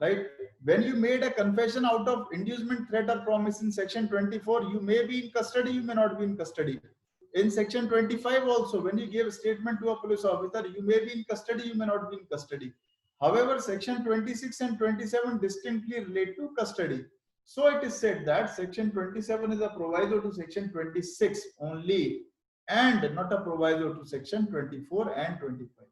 right? When you made a confession out of inducement, threat or promise in section 24, you may be in custody, you may not be in custody. In section 25 also, when you give a statement to a police officer, you may be in custody, you may not be in custody. However, section 26 and 27 distinctly relate to custody. So it is said that section 27 is a proviso to section 26 only, and not a proviso to section 24 and 25.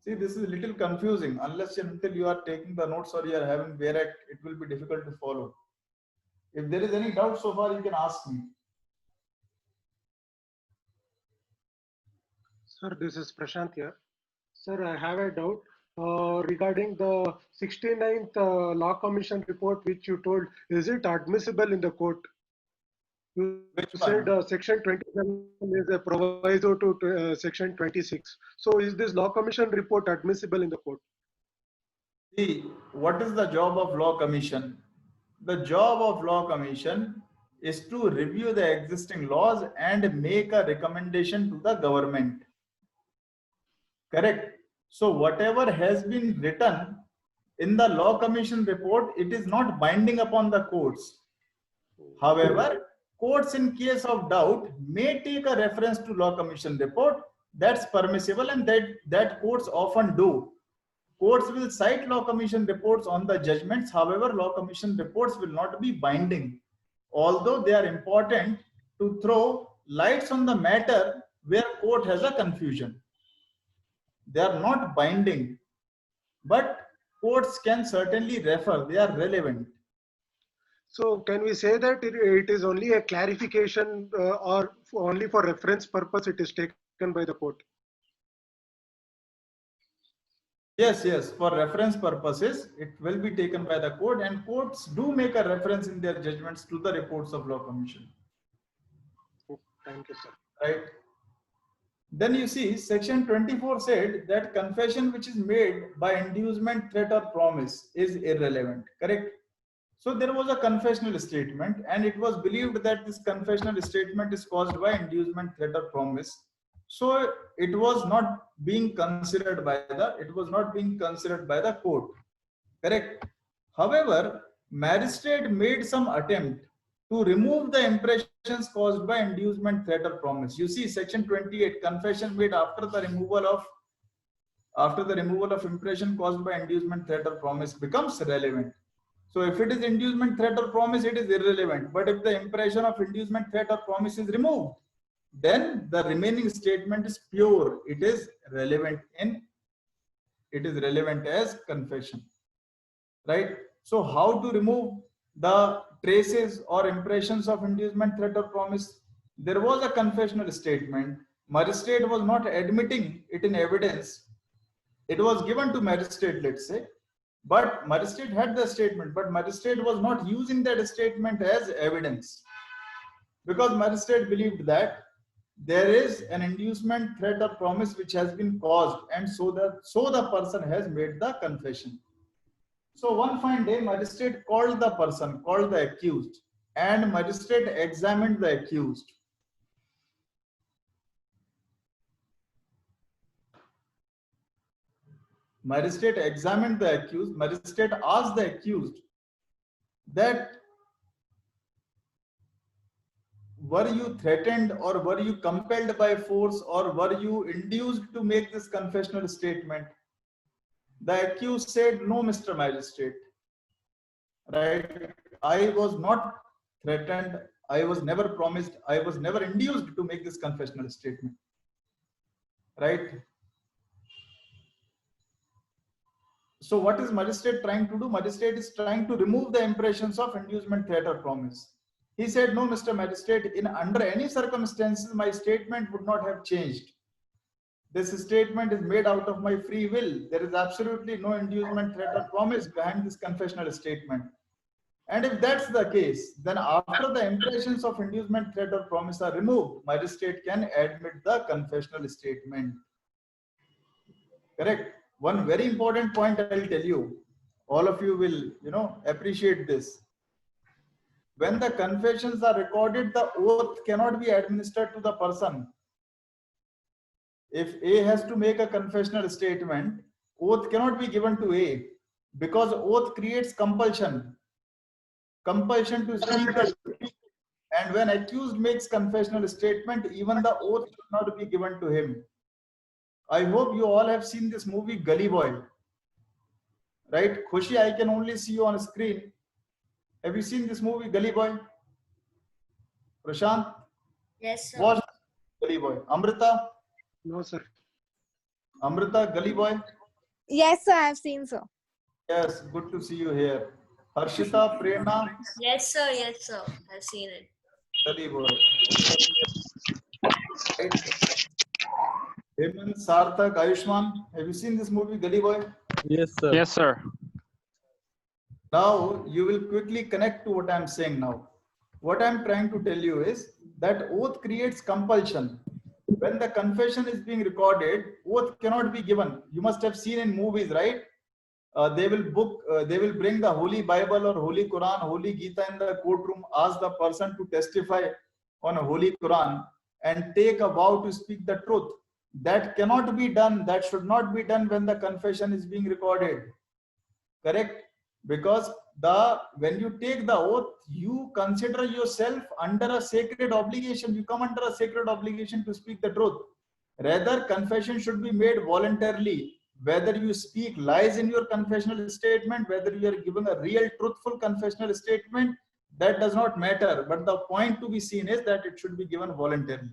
See, this is a little confusing. Unless and until you are taking the notes or you are having Whereact, it will be difficult to follow. If there is any doubt so far, you can ask me. Sir, this is Prashant here. Sir, I have a doubt regarding the 69th Law Commission report which you told. Is it admissible in the court? You said section 27 is a proviso to section 26. So is this Law Commission report admissible in the court? See, what is the job of Law Commission? The job of Law Commission is to review the existing laws and make a recommendation to the government. Correct? So whatever has been written in the Law Commission report, it is not binding upon the courts. However, courts in case of doubt may take a reference to Law Commission report. That's permissible, and that courts often do. Courts will cite Law Commission reports on the judgments. However, Law Commission reports will not be binding, although they are important to throw lights on the matter where court has a confusion. They are not binding, but courts can certainly refer, they are relevant. So can we say that it is only a clarification or only for reference purpose it is taken by the court? Yes, yes, for reference purposes, it will be taken by the court, and courts do make a reference in their judgments to the reports of Law Commission. Thank you, sir. Right. Then you see, section 24 said that confession which is made by inducement, threat or promise is irrelevant, correct? So there was a confessional statement, and it was believed that this confessional statement is caused by inducement, threat or promise. So it was not being considered by the court, correct? However, magistrate made some attempt to remove the impressions caused by inducement, threat or promise. You see, section 28, confession made after the removal of impression caused by inducement, threat or promise becomes relevant. So if it is inducement, threat or promise, it is irrelevant. But if the impression of inducement, threat or promise is removed, then the remaining statement is pure. It is relevant as confession, right? So how to remove the traces or impressions of inducement, threat or promise? There was a confessional statement. Magistrate was not admitting it in evidence. It was given to magistrate, let's say, but magistrate had the statement, but magistrate was not using that statement as evidence, because magistrate believed that there is an inducement, threat or promise which has been caused, and so the person has made the confession. So one fine day, magistrate called the accused, and magistrate examined the accused. Magistrate examined the accused. Magistrate asked the accused that, were you threatened or were you compelled by force or were you induced to make this confessional statement? The accused said, no, Mr. Magistrate. Right? I was not threatened. I was never promised. I was never induced to make this confessional statement. Right? So what is magistrate trying to do? Magistrate is trying to remove the impressions of inducement, threat or promise. He said, no, Mr. Magistrate, in under any circumstances, my statement would not have changed. This statement is made out of my free will. There is absolutely no inducement, threat or promise behind this confessional statement. And if that's the case, then after the impressions of inducement, threat or promise are removed, magistrate can admit the confessional statement. Correct? One very important point I'll tell you. All of you will, appreciate this. When the confessions are recorded, the oath cannot be administered to the person. If A has to make a confessional statement, oath cannot be given to A because oath creates compulsion. Compulsion to speak the truth. And when accused makes confessional statement, even the oath should not be given to him. I hope you all have seen this movie Gully Boy. Right? Khushi, I can only see you on screen. Have you seen this movie Gully Boy? Prashant? Yes, sir. Watch Gully Boy. Amrita? No, sir. Amrita, Gully Boy? Yes, sir, I have seen so. Yes, good to see you here. Harshita, Prerna? Yes, sir. Yes, sir. I've seen it. Gully Boy. Right. Hemant, Sarthak, Ayushman, have you seen this movie Gully Boy? Yes, sir. Yes, sir. Now you will quickly connect to what I'm saying now. What I'm trying to tell you is that oath creates compulsion. When the confession is being recorded, oath cannot be given. You must have seen in movies, right? They will bring the Holy Bible or Holy Quran, Holy Gita in the courtroom, ask the person to testify on a Holy Quran and take a vow to speak the truth. That cannot be done. That should not be done when the confession is being recorded. Correct? Because when you take the oath, you consider yourself under a sacred obligation. You come under a sacred obligation to speak the truth. Rather, confession should be made voluntarily. Whether you speak lies in your confessional statement, whether you are giving a real truthful confessional statement, that does not matter. But the point to be seen is that it should be given voluntarily.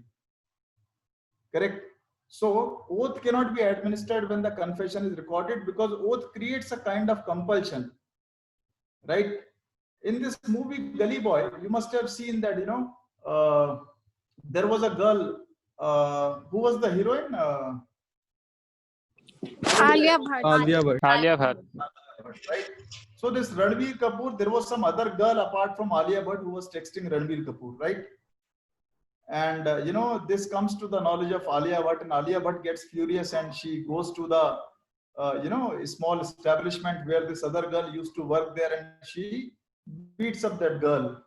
Correct? So, oath cannot be administered when the confession is recorded because oath creates a kind of compulsion. Right? In this movie Gully Boy, you must have seen that, there was a girl, who was the heroine? Alia Bhatt. Alia Bhatt. Alia Bhatt. Right? So this Ranbir Kapoor, there was some other girl apart from Alia Bhatt who was texting Ranbir Kapoor, right? And this comes to the knowledge of Alia Bhatt, and Alia Bhatt gets furious and she goes to the a small establishment where this other girl used to work there, and she beats up that girl.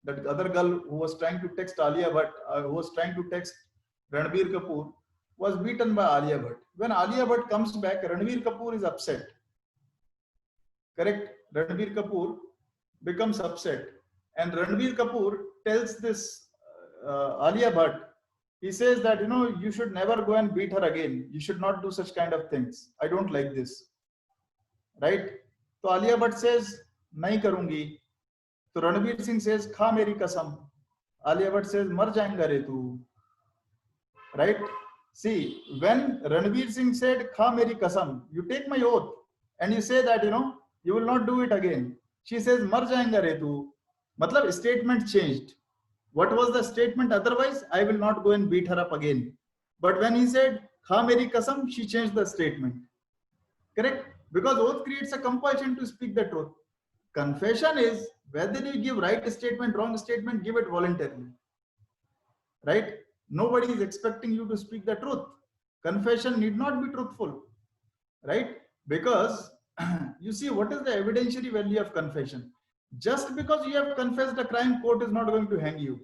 That other girl who was trying to text Alia Bhatt, who was trying to text Ranbir Kapoor, was beaten by Alia Bhatt. When Alia Bhatt comes back, Ranbir Kapoor is upset. Correct? Ranbir Kapoor becomes upset, and Ranbir Kapoor tells this Alia Bhatt, he says that, you should never go and beat her again. You should not do such kind of things. I don't like this. Right? So Alia Bhatt says, nahi karungi. So Ranveer Singh says, kha meri kasam. Alia Bhatt says, mar jayega re tu. Right? See, when Ranveer Singh said, kha meri kasam, you take my oath and you say that, you will not do it again. She says, mar jayega re tu. Matlab, statement changed. What was the statement otherwise? I will not go and beat her up again. But when he said, kha meri kasam, she changed the statement. Correct? Because oath creates a compulsion to speak the truth. Confession is whether you give right statement, wrong statement, give it voluntarily. Right? Nobody is expecting you to speak the truth. Confession need not be truthful. Right? Because you see, what is the evidentiary value of confession? Just because you have confessed a crime, court is not going to hang you.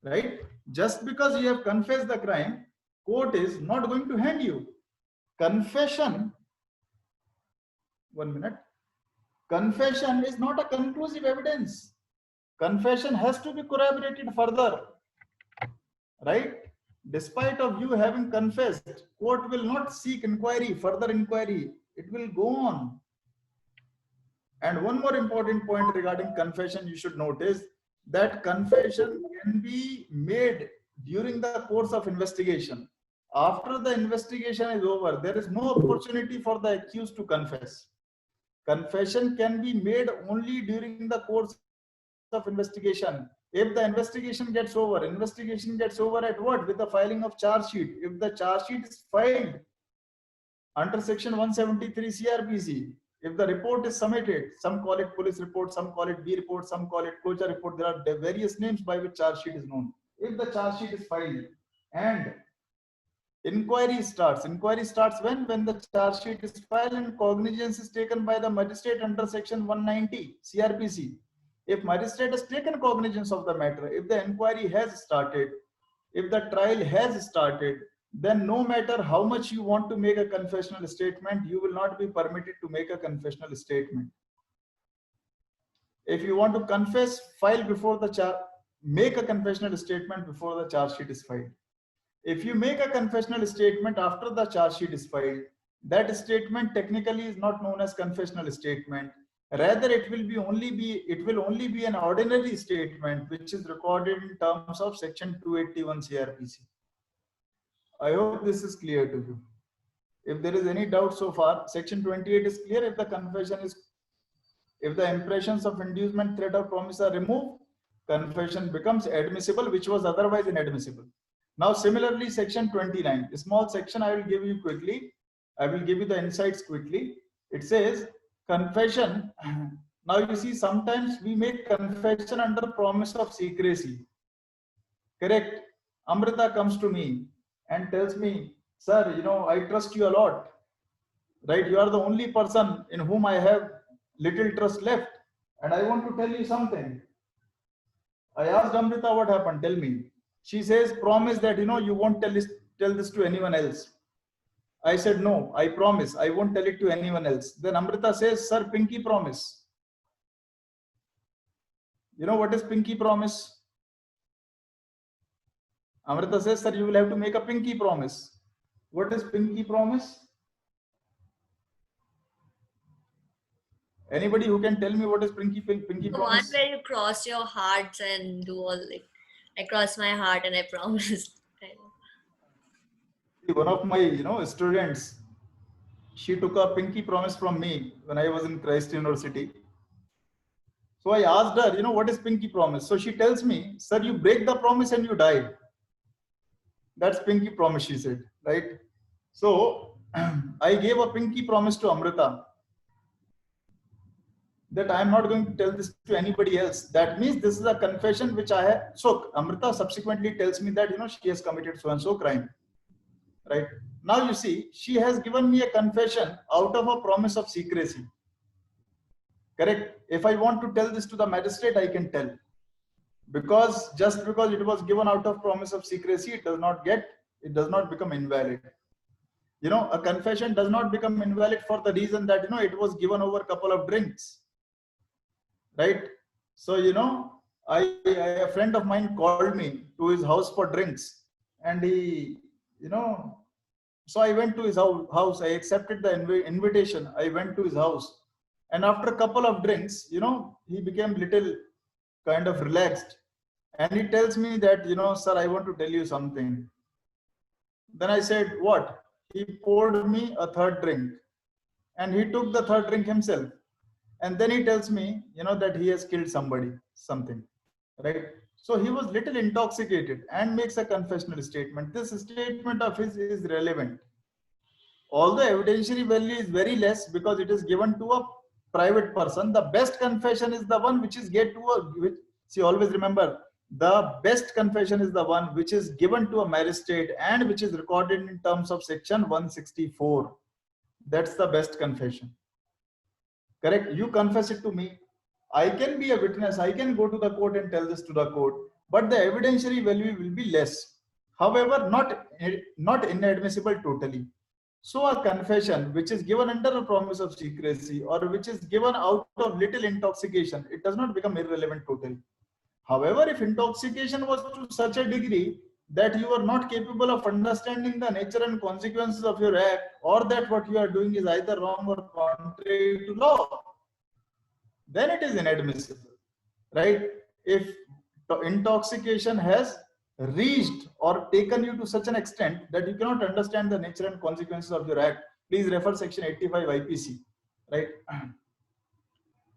Right? Just because you have confessed the crime, court is not going to hang you. Confession, 1 minute. Confession is not a conclusive evidence. Confession has to be corroborated further. Right? Despite of you having confessed, court will not seek inquiry, further inquiry. It will go on. And one more important point regarding confession you should notice, that confession can be made during the course of investigation. after the investigation is over, there is no opportunity for the accused to confess. Confession can be made only during the course of investigation. If the investigation gets over at what? With the filing of charge sheet. If the charge sheet is filed under section 173 CRPC, if the report is submitted, some call it police report, some call it B report, some call it COCHA report, there are various names by which charge sheet is known. If the charge sheet is filed and inquiry starts when the charge sheet is filed and cognizance is taken by the magistrate under section 190 CRPC. If magistrate has taken cognizance of the matter, if the inquiry has started, if the trial has started, then no matter how much you want to make a confessional statement, you will not be permitted to make a confessional statement. If you want to confess, file before the charge, make a confessional statement before the charge sheet is filed. If you make a confessional statement after the charge sheet is filed, that statement technically is not known as confessional statement. Rather, it will only be an ordinary statement which is recorded in terms of section 281 CRPC. I hope this is clear to you. If there is any doubt so far, section 28 is clear. If the impressions of inducement, threat or promise are removed, confession becomes admissible, which was otherwise inadmissible. Now, similarly, section 29, a small section I will give you quickly. I will give you the insights quickly. It says confession. Now you see, sometimes we make confession under promise of secrecy. Correct? Amrita comes to me and tells me, sir, I trust you a lot. Right? You are the only person in whom I have little trust left. And I want to tell you something. I asked Amrita what happened. Tell me. She says, promise that, you won't tell this to anyone else. I said, no, I promise. I won't tell it to anyone else. Then Amrita says, sir, pinky promise. You know what is pinky promise? Amrita says, sir, you will have to make a pinky promise. What is pinky promise? Anybody who can tell me what is pinky promise? The one where you cross your hearts and do all like, I cross my heart and I promise. One of my, students, she took a pinky promise from me when I was in Christ University. So I asked her, what is pinky promise? So she tells me, sir, you break the promise and you die. That's pinky promise, she said, right? So I gave a pinky promise to Amrita that I am not going to tell this to anybody else. That means this is a confession which I have. So Amrita subsequently tells me that, she has committed so and so crime. Right? Now you see, she has given me a confession out of a promise of secrecy. Correct? If I want to tell this to the magistrate, I can tell. Just because it was given out of promise of secrecy, it does not become invalid. A confession does not become invalid for the reason that, it was given over a couple of drinks. Right? So, a friend of mine called me to his house for drinks, and he, so I went to his house. I accepted the invitation. I went to his house, and after a couple of drinks, he became little kind of relaxed, and he tells me that, sir, I want to tell you something. Then I said, what? He poured me a third drink, and he took the third drink himself. And then he tells me, that he has killed something, right? So he was little intoxicated and makes a confessional statement. This statement of his is relevant. Although evidentiary value is very less because it is given to a private person, the best confession is the one which is always remember, the best confession is the one which is given to a magistrate and which is recorded in terms of section 164. That's the best confession. Correct? You confess it to me. I can be a witness. I can go to the court and tell this to the court, but the evidentiary value will be less. However, not inadmissible totally. So a confession which is given under a promise of secrecy or which is given out of little intoxication, it does not become irrelevant totally. However, if intoxication was to such a degree that you are not capable of understanding the nature and consequences of your act, or that what you are doing is either wrong or contrary to law, then it is inadmissible, right? If intoxication has reached or taken you to such an extent that you cannot understand the nature and consequences of your act, please refer section 85 IPC, right?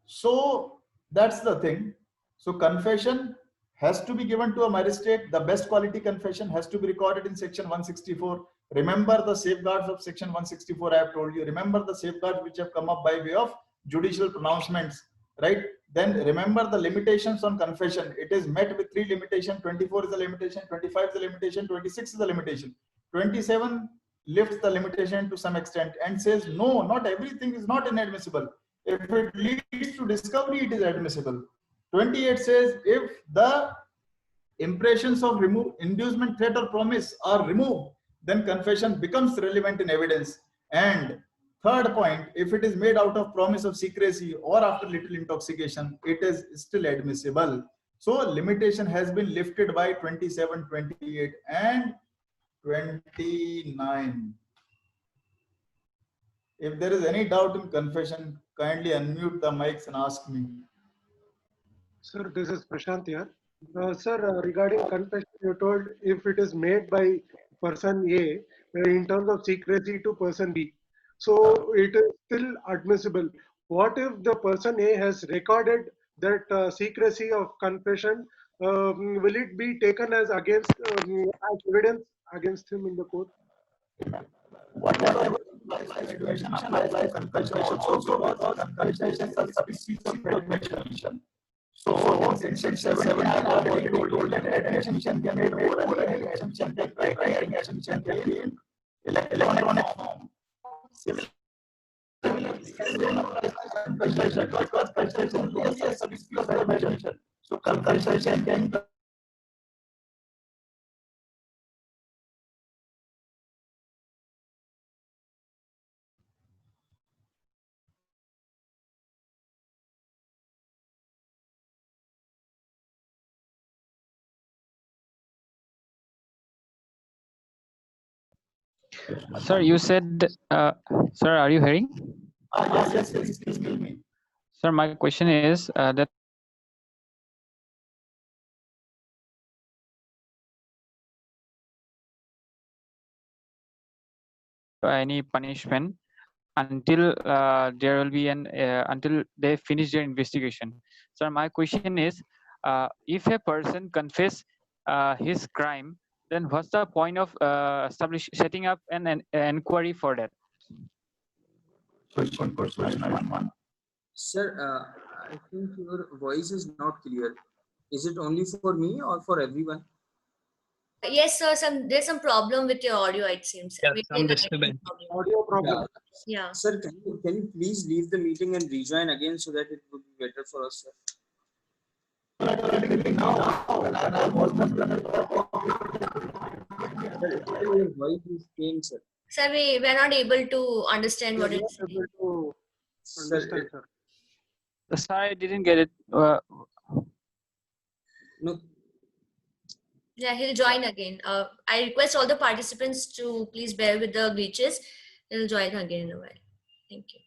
So that's the thing. So confession has to be given to a magistrate. The best quality confession has to be recorded in section 164. Remember the safeguards of section 164 I have told you. Remember the safeguards which have come up by way of judicial pronouncements, right? Then remember the limitations on confession. It is met with 3 limitations. 24 is the limitation, 25 is the limitation, 26 is the limitation. 27 lifts the limitation to some extent and says, no, not everything is not inadmissible. If it leads to discovery, it is admissible. 28 says, if the impressions of inducement, threat, or promise are removed, then confession becomes relevant in evidence. And third point, if it is made out of promise of secrecy or after little intoxication, it is still admissible. So limitation has been lifted by 27, 28, and 29. If there is any doubt in confession, kindly unmute the mics and ask me. Sir, this is Prashant here. Sir, regarding confession, you told if it is made by person A in terms of secrecy to person B, so it is still admissible. What if the person A has recorded that secrecy of confession? Will it be taken as against as evidence against him in the court? So section 7 I already told that admission can be made orally, admission can be writing, admission can be in electronic form. So confession can be Sir, you said, sir, are you hearing? yes, please tell me. Sir, my question is that any punishment until there will be an until they finish their investigation. Sir, my question is, if a person confess his crime, then what's the point of setting up an inquiry for that? Sir, I think your voice is not clear. Is it only for me or for everyone? Yes, sir. There's some problem with your audio, it seems. Yeah, Maybe some the disturbance. problem. Audio problem. Yeah. Sir, can you please leave the meeting and rejoin again so that it would be better for us, sir? Sir, your voice is changed, sir. Sir, we are not able to understand what We are it's not able to understand, sir. Sir, I didn't get it. No, Yeah, he'll join again. I request all the participants to please bear with the glitches. He'll join again in a while. Thank you.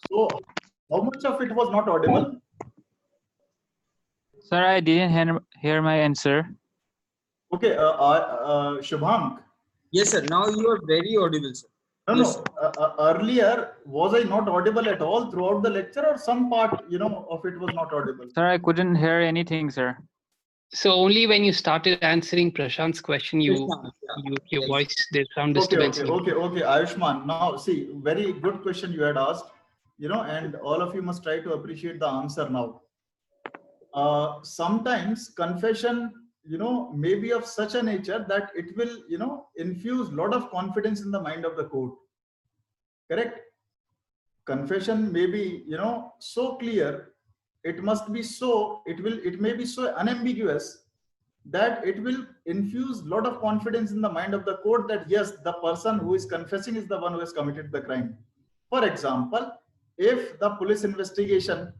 So how much of it was not audible? Sir, I didn't hear my answer. Okay, Shubham, Yes, sir. Now you are very audible, sir. No, Yes, no. Earlier, was I not audible at all throughout the lecture, or some part, of it was not audible? Sir, I couldn't hear anything, sir. So only when you started answering Prashant's question, Prashant, yeah. your Yes. voice, there's some Okay, disturbance. okay, Ayushman. Now, see, very good question you had asked, and all of you must try to appreciate the answer now. Sometimes confession, may be of such a nature that it will, infuse a lot of confidence in the mind of the court. Correct? Confession may be, so clear, it must be so, it may be so unambiguous that it will infuse a lot of confidence in the mind of the court that yes, the person who is confessing is the one who has committed the crime. For example, if the police investigation,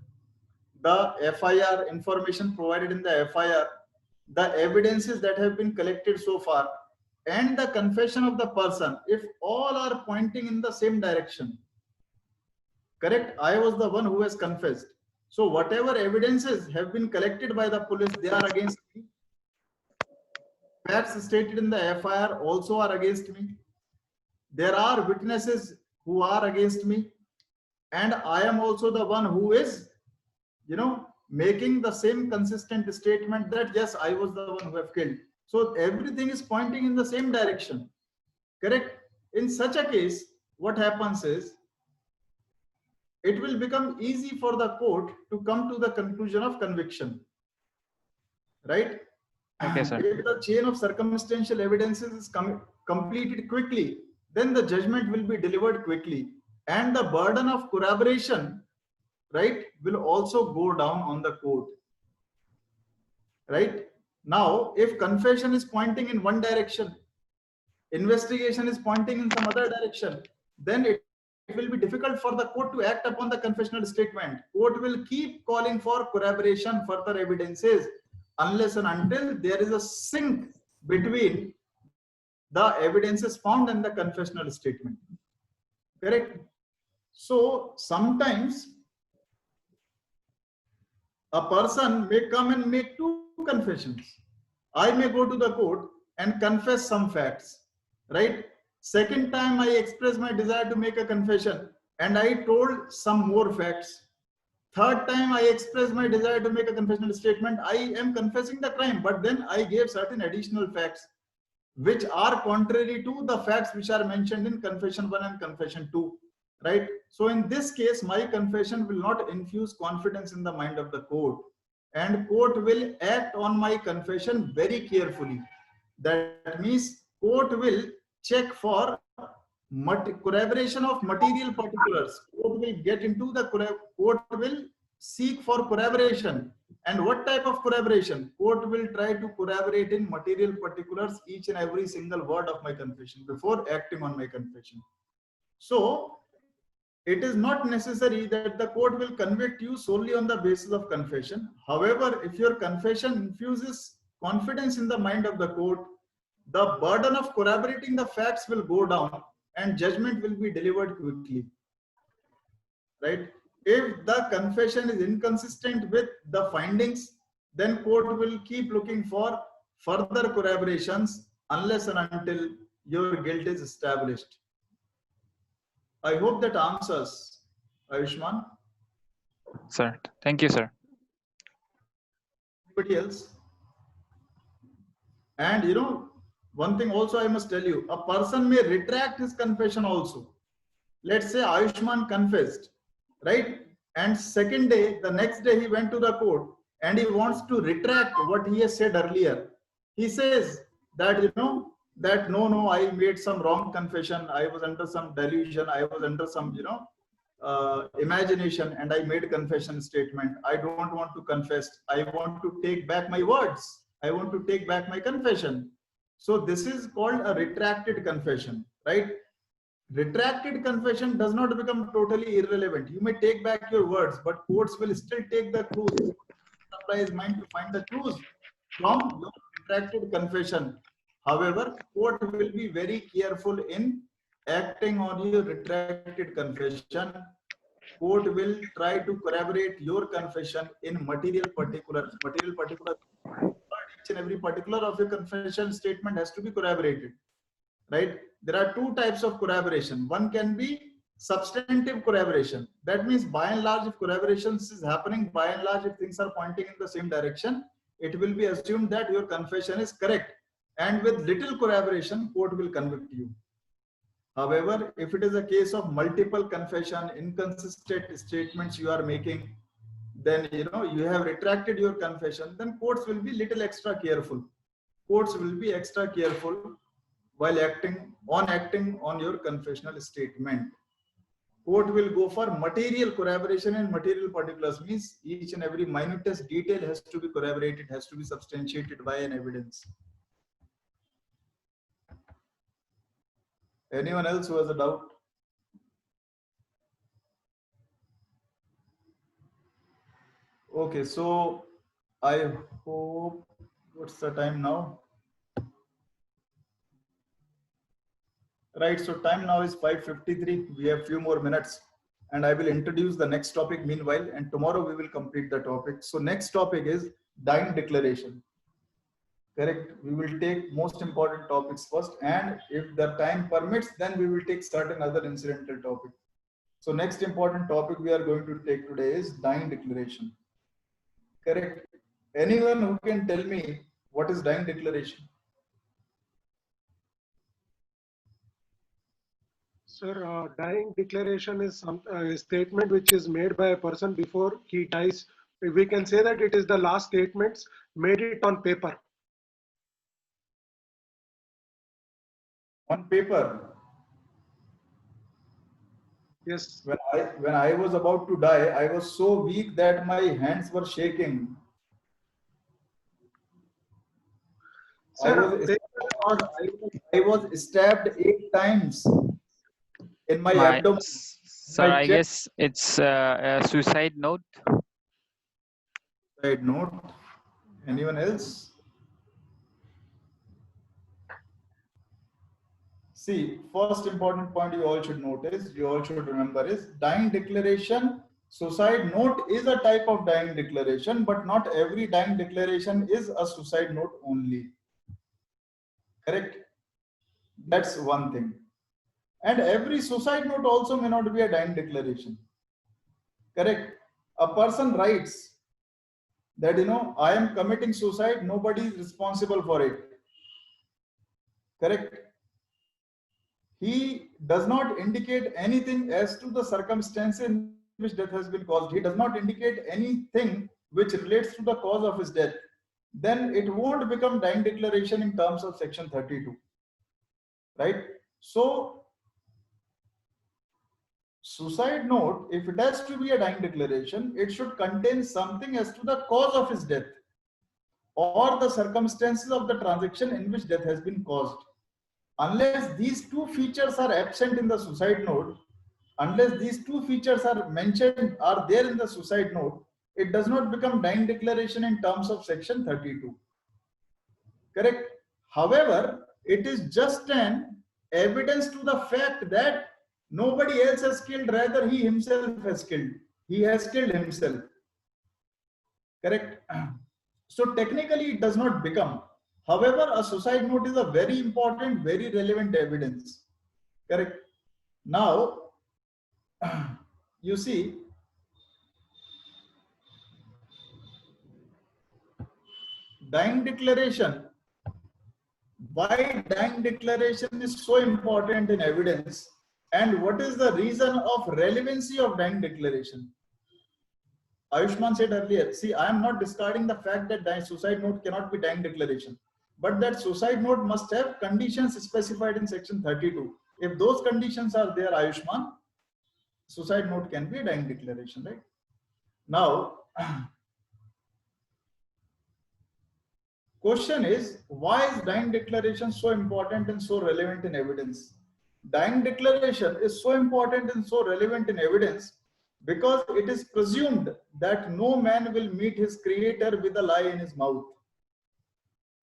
the FIR information provided in the FIR, the evidences that have been collected so far, and the confession of the person, if all are pointing in the same direction, correct? I was the one who has confessed. So whatever evidences have been collected by the police, they are against me. Facts stated in the FIR also are against me. There are witnesses who are against me. And I am also the one who is, making the same consistent statement that yes, I was the one who have killed. So everything is pointing in the same direction. Correct? In such a case, what happens is, it will become easy for the court to come to the conclusion of conviction. Right? Okay, sir. If the chain of circumstantial evidences is completed quickly, then the judgment will be delivered quickly. And the burden of corroboration, right, will also go down on the court. Right? Now, if confession is pointing in one direction, investigation is pointing in some other direction, then it will be difficult for the court to act upon the confessional statement. Court will keep calling for corroboration, further evidences, unless and until there is a sync between the evidences found and the confessional statement. Correct? So sometimes a person may come and make two confessions. I may go to the court and confess some facts, right? Second time I express my desire to make a confession and I told some more facts. Third time I express my desire to make a confessional statement. I am confessing the crime, but then I gave certain additional facts which are contrary to the facts which are mentioned in confession 1 and confession 2, right? So in this case, my confession will not infuse confidence in the mind of the court, and court will act on my confession very carefully. That means court will check for corroboration of material particulars. Court will get into the court will seek for corroboration. And what type of corroboration? Court will try to corroborate in material particulars each and every single word of my confession before acting on my confession. So it is not necessary that the court will convict you solely on the basis of confession. However, if your confession infuses confidence in the mind of the court, the burden of corroborating the facts will go down and judgment will be delivered quickly. Right? If the confession is inconsistent with the findings, then court will keep looking for further corroborations unless and until your guilt is established. I hope that answers, Ayushman. Sir, thank you, sir. Anybody else? And one thing also I must tell you, a person may retract his confession also. Let's say Ayushman confessed, right? And second day, the next day he went to the court and he wants to retract what he has said earlier. He says that, that no, I made some wrong confession. I was under some delusion. I was under some, imagination, and I made a confession statement. I don't want to confess. I want to take back my words. I want to take back my confession. So this is called a retracted confession, right? Retracted confession does not become totally irrelevant. You may take back your words, but courts will still take the clues. Apply his mind to find the clues from your retracted confession. However, court will be very careful in acting on your retracted confession. Court will try to corroborate your confession in material particulars. Material particulars, each and every particular of your confession statement has to be corroborated. right? There are two types of corroboration. One can be substantive corroboration. That means by and large, if corroboration is happening, by and large, if things are pointing in the same direction, it will be assumed that your confession is correct. And with little corroboration, court will convict you. However, if it is a case of multiple confession, inconsistent statements you are making, then you have retracted your confession, then courts will be little extra careful. Courts will be extra careful while acting on your confessional statement. Court will go for material corroboration, and material particulars means each and every minutest detail has to be corroborated, has to be substantiated by an evidence. Anyone else who has a doubt? Okay, so I hope, what's the time now? Right, so time now is 5:53. We have few more minutes, and I will introduce the next topic meanwhile, and tomorrow we will complete the topic. So next topic is dying declaration. Correct. We will take most important topics first, and if the time permits, then we will take certain other incidental topics. So next important topic we are going to take today is dying declaration. Correct. Anyone who can tell me what is dying declaration? Sir, dying declaration is a statement which is made by a person before he dies. We can say that it is the last statements made it on paper. On paper. Yes. When I was about to die, I was so weak that my hands were shaking. Sir, I was stabbed 8 times in my abdomen. Sir, I guess it's a suicide note. Suicide note. Anyone else? See, first important point you all should notice, you all should remember is dying declaration. Suicide note is a type of dying declaration, but not every dying declaration is a suicide note only. Correct? That's one thing. And every suicide note also may not be a dying declaration. Correct? A person writes that, I am committing suicide, nobody is responsible for it. Correct? He does not indicate anything as to the circumstances in which death has been caused. He does not indicate anything which relates to the cause of his death. Then it won't become dying declaration in terms of section 32. Right? So, suicide note, if it has to be a dying declaration, it should contain something as to the cause of his death or the circumstances of the transaction in which death has been caused. Unless these two features are absent in the suicide note, unless these two features are mentioned, are there in the suicide note, it does not become dying declaration in terms of section 32. Correct? However, it is just an evidence to the fact that nobody else has killed, rather he himself has killed. He has killed himself. Correct? So technically it does not become. However, a suicide note is a very important, very relevant evidence. Correct? Now, you see, dying declaration. Why dying declaration is so important in evidence, and what is the reason of relevancy of dying declaration? Ayushman said earlier, see, I am not discarding the fact that suicide note cannot be dying declaration, but that suicide note must have conditions specified in section 32. If those conditions are there, Ayushman, suicide note can be a dying declaration, right? Now, question is, why is dying declaration so important and so relevant in evidence? Dying declaration is so important and so relevant in evidence because it is presumed that no man will meet his creator with a lie in his mouth.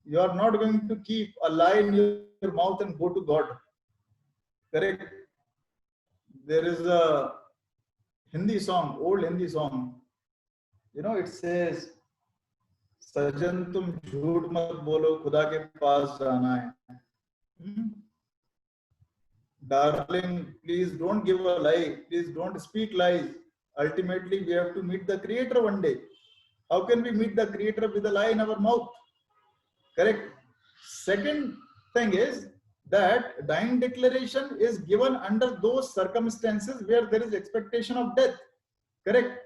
You are not going to keep a lie in your mouth and go to God. Correct? There is a Hindi song, old Hindi song. It says, Sajan tum jhoot mat bolo, Khuda ke paas jana hai. Darling, please don't give a lie. Please don't speak lies. Ultimately, we have to meet the Creator one day. How can we meet the Creator with a lie in our mouth? Correct. Second thing is that dying declaration is given under those circumstances where there is expectation of death. Correct.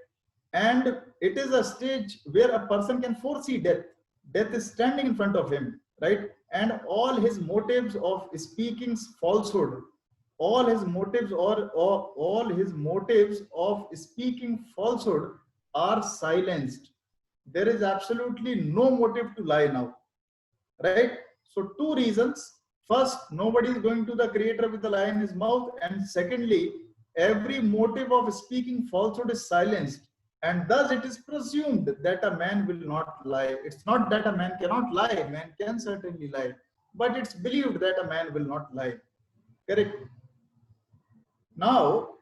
And it is a stage where a person can foresee death. Death is standing in front of him, right? And all his motives of speaking falsehood, all his motives all his motives of speaking falsehood are silenced. There is absolutely no motive to lie now, right? So two reasons. First, nobody is going to the Creator with a lie in his mouth, and secondly, every motive of speaking falsehood is silenced, and thus it is presumed that a man will not lie. It's not that a man cannot lie, man can certainly lie, but it's believed that a man will not lie. Correct. Now,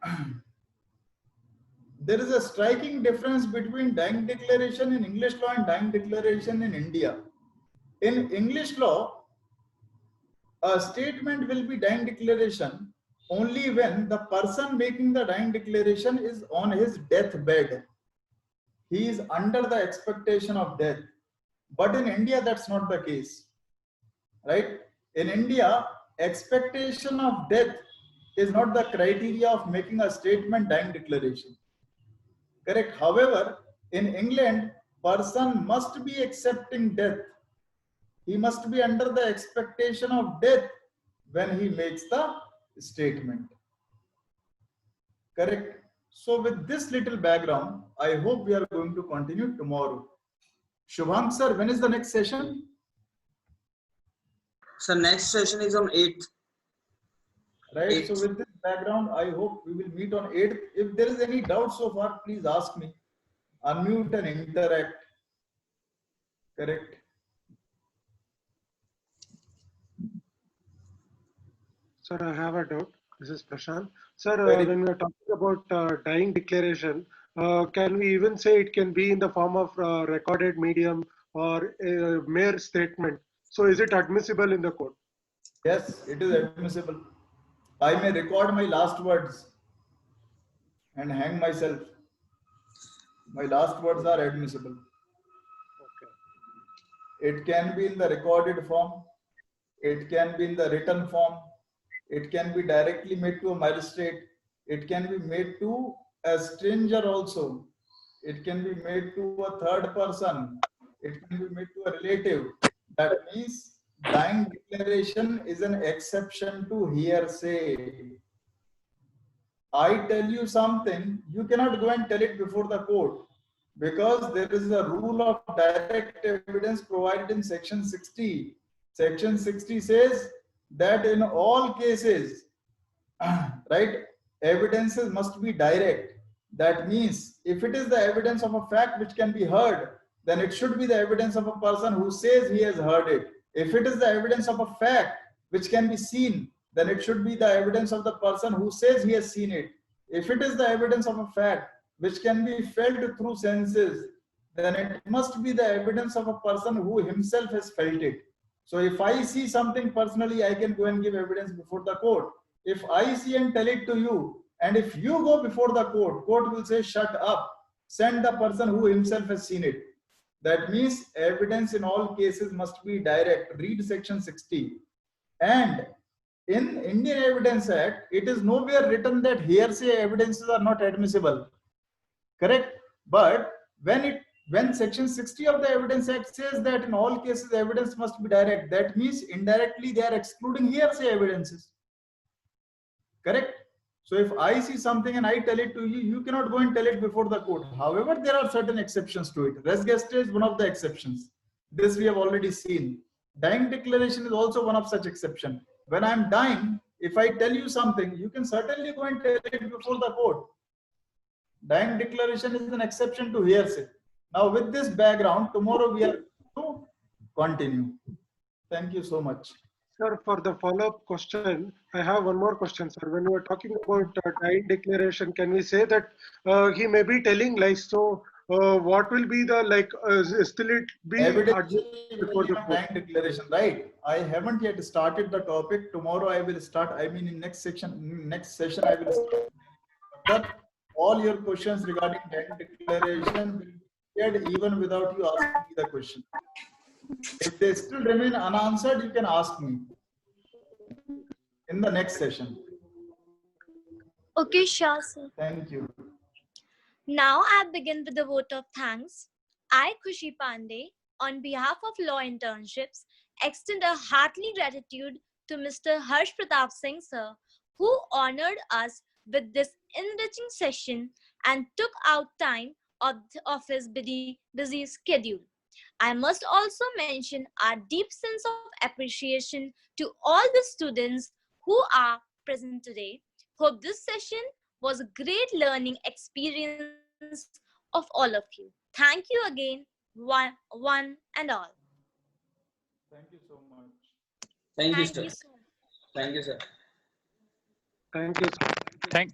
there is a striking difference between dying declaration in English law and dying declaration in India. In English law, a statement will be dying declaration only when the person making the dying declaration is on his deathbed. He is under the expectation of death. But in India, that's not the case, right? In India, expectation of death is not the criteria of making a statement dying declaration. Correct. However, in England, person must be accepting death. He must be under the expectation of death when he makes the statement. Correct. So with this little background, I hope we are going to continue tomorrow. Shubham sir, when is the next session? So next session is on 8th. Right. 8th. So with this background, I hope we will meet on 8th. If there is any doubt so far, please ask me. Unmute and interact. Correct. Sir, I have a doubt. This is Prashant. Sir, Very when we are talking about dying declaration, can we even say it can be in the form of recorded medium or a mere statement? So is it admissible in the court? Yes, it is admissible. I may record my last words and hang myself. My last words are admissible. Okay. It can be in the recorded form. It can be in the written form. It can be directly made to a magistrate. It can be made to a stranger also. It can be made to a third person. It can be made to a relative. That means dying declaration is an exception to hearsay. I tell you something, you cannot go and tell it before the court, because there is a rule of direct evidence provided in section 60. Section 60 says that in all cases, right, evidences must be direct. That means if it is the evidence of a fact which can be heard, then it should be the evidence of a person who says he has heard it. If it is the evidence of a fact which can be seen, then it should be the evidence of the person who says he has seen it. If it is the evidence of a fact which can be felt through senses, then it must be the evidence of a person who himself has felt it. So if I see something personally, I can go and give evidence before the court. If I see and tell it to you, and if you go before the court, court will say, shut up, send the person who himself has seen it. That means evidence in all cases must be direct. Read section 60. And in Indian Evidence Act, it is nowhere written that hearsay evidences are not admissible. Correct? But when section 60 of the Evidence Act says that in all cases evidence must be direct, that means indirectly they are excluding hearsay evidences. Correct? So if I see something and I tell it to you, you cannot go and tell it before the court. However, there are certain exceptions to it. Res geste is one of the exceptions. This we have already seen. Dying declaration is also one of such exception. When I am dying, if I tell you something, you can certainly go and tell it before the court. Dying declaration is an exception to hearsay. Now with this background, tomorrow we are to continue. Thank you so much. Sir, for the follow-up question, I have one more question, sir. When we are talking about dying declaration, can we say that he may be telling lies? So what will be the still it be Evidence before will be the on court? bank declaration, right? I haven't yet started the topic. Tomorrow I will start. I mean, in next session I will start. Further, all your questions regarding bank declaration will be cleared even without you asking me the question. If they still remain unanswered, you can ask me in the next session. Okay, sure, sir. Thank you. Now I begin with the vote of thanks. I, Khushi Pandey, on behalf of Law Internships, extend a hearty gratitude to Mr. Harsh Pratap Singh, sir, who honored us with this enriching session and took out time of his busy schedule. I must also mention our deep sense of appreciation to all the students who are present today. Hope this session was a great learning experience of all of you. Thank you again, one and all. Thank you so much. Thank you, Thank sir. you so much. Thank you, sir. Thank you.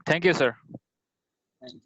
Thank you, sir. Thank you.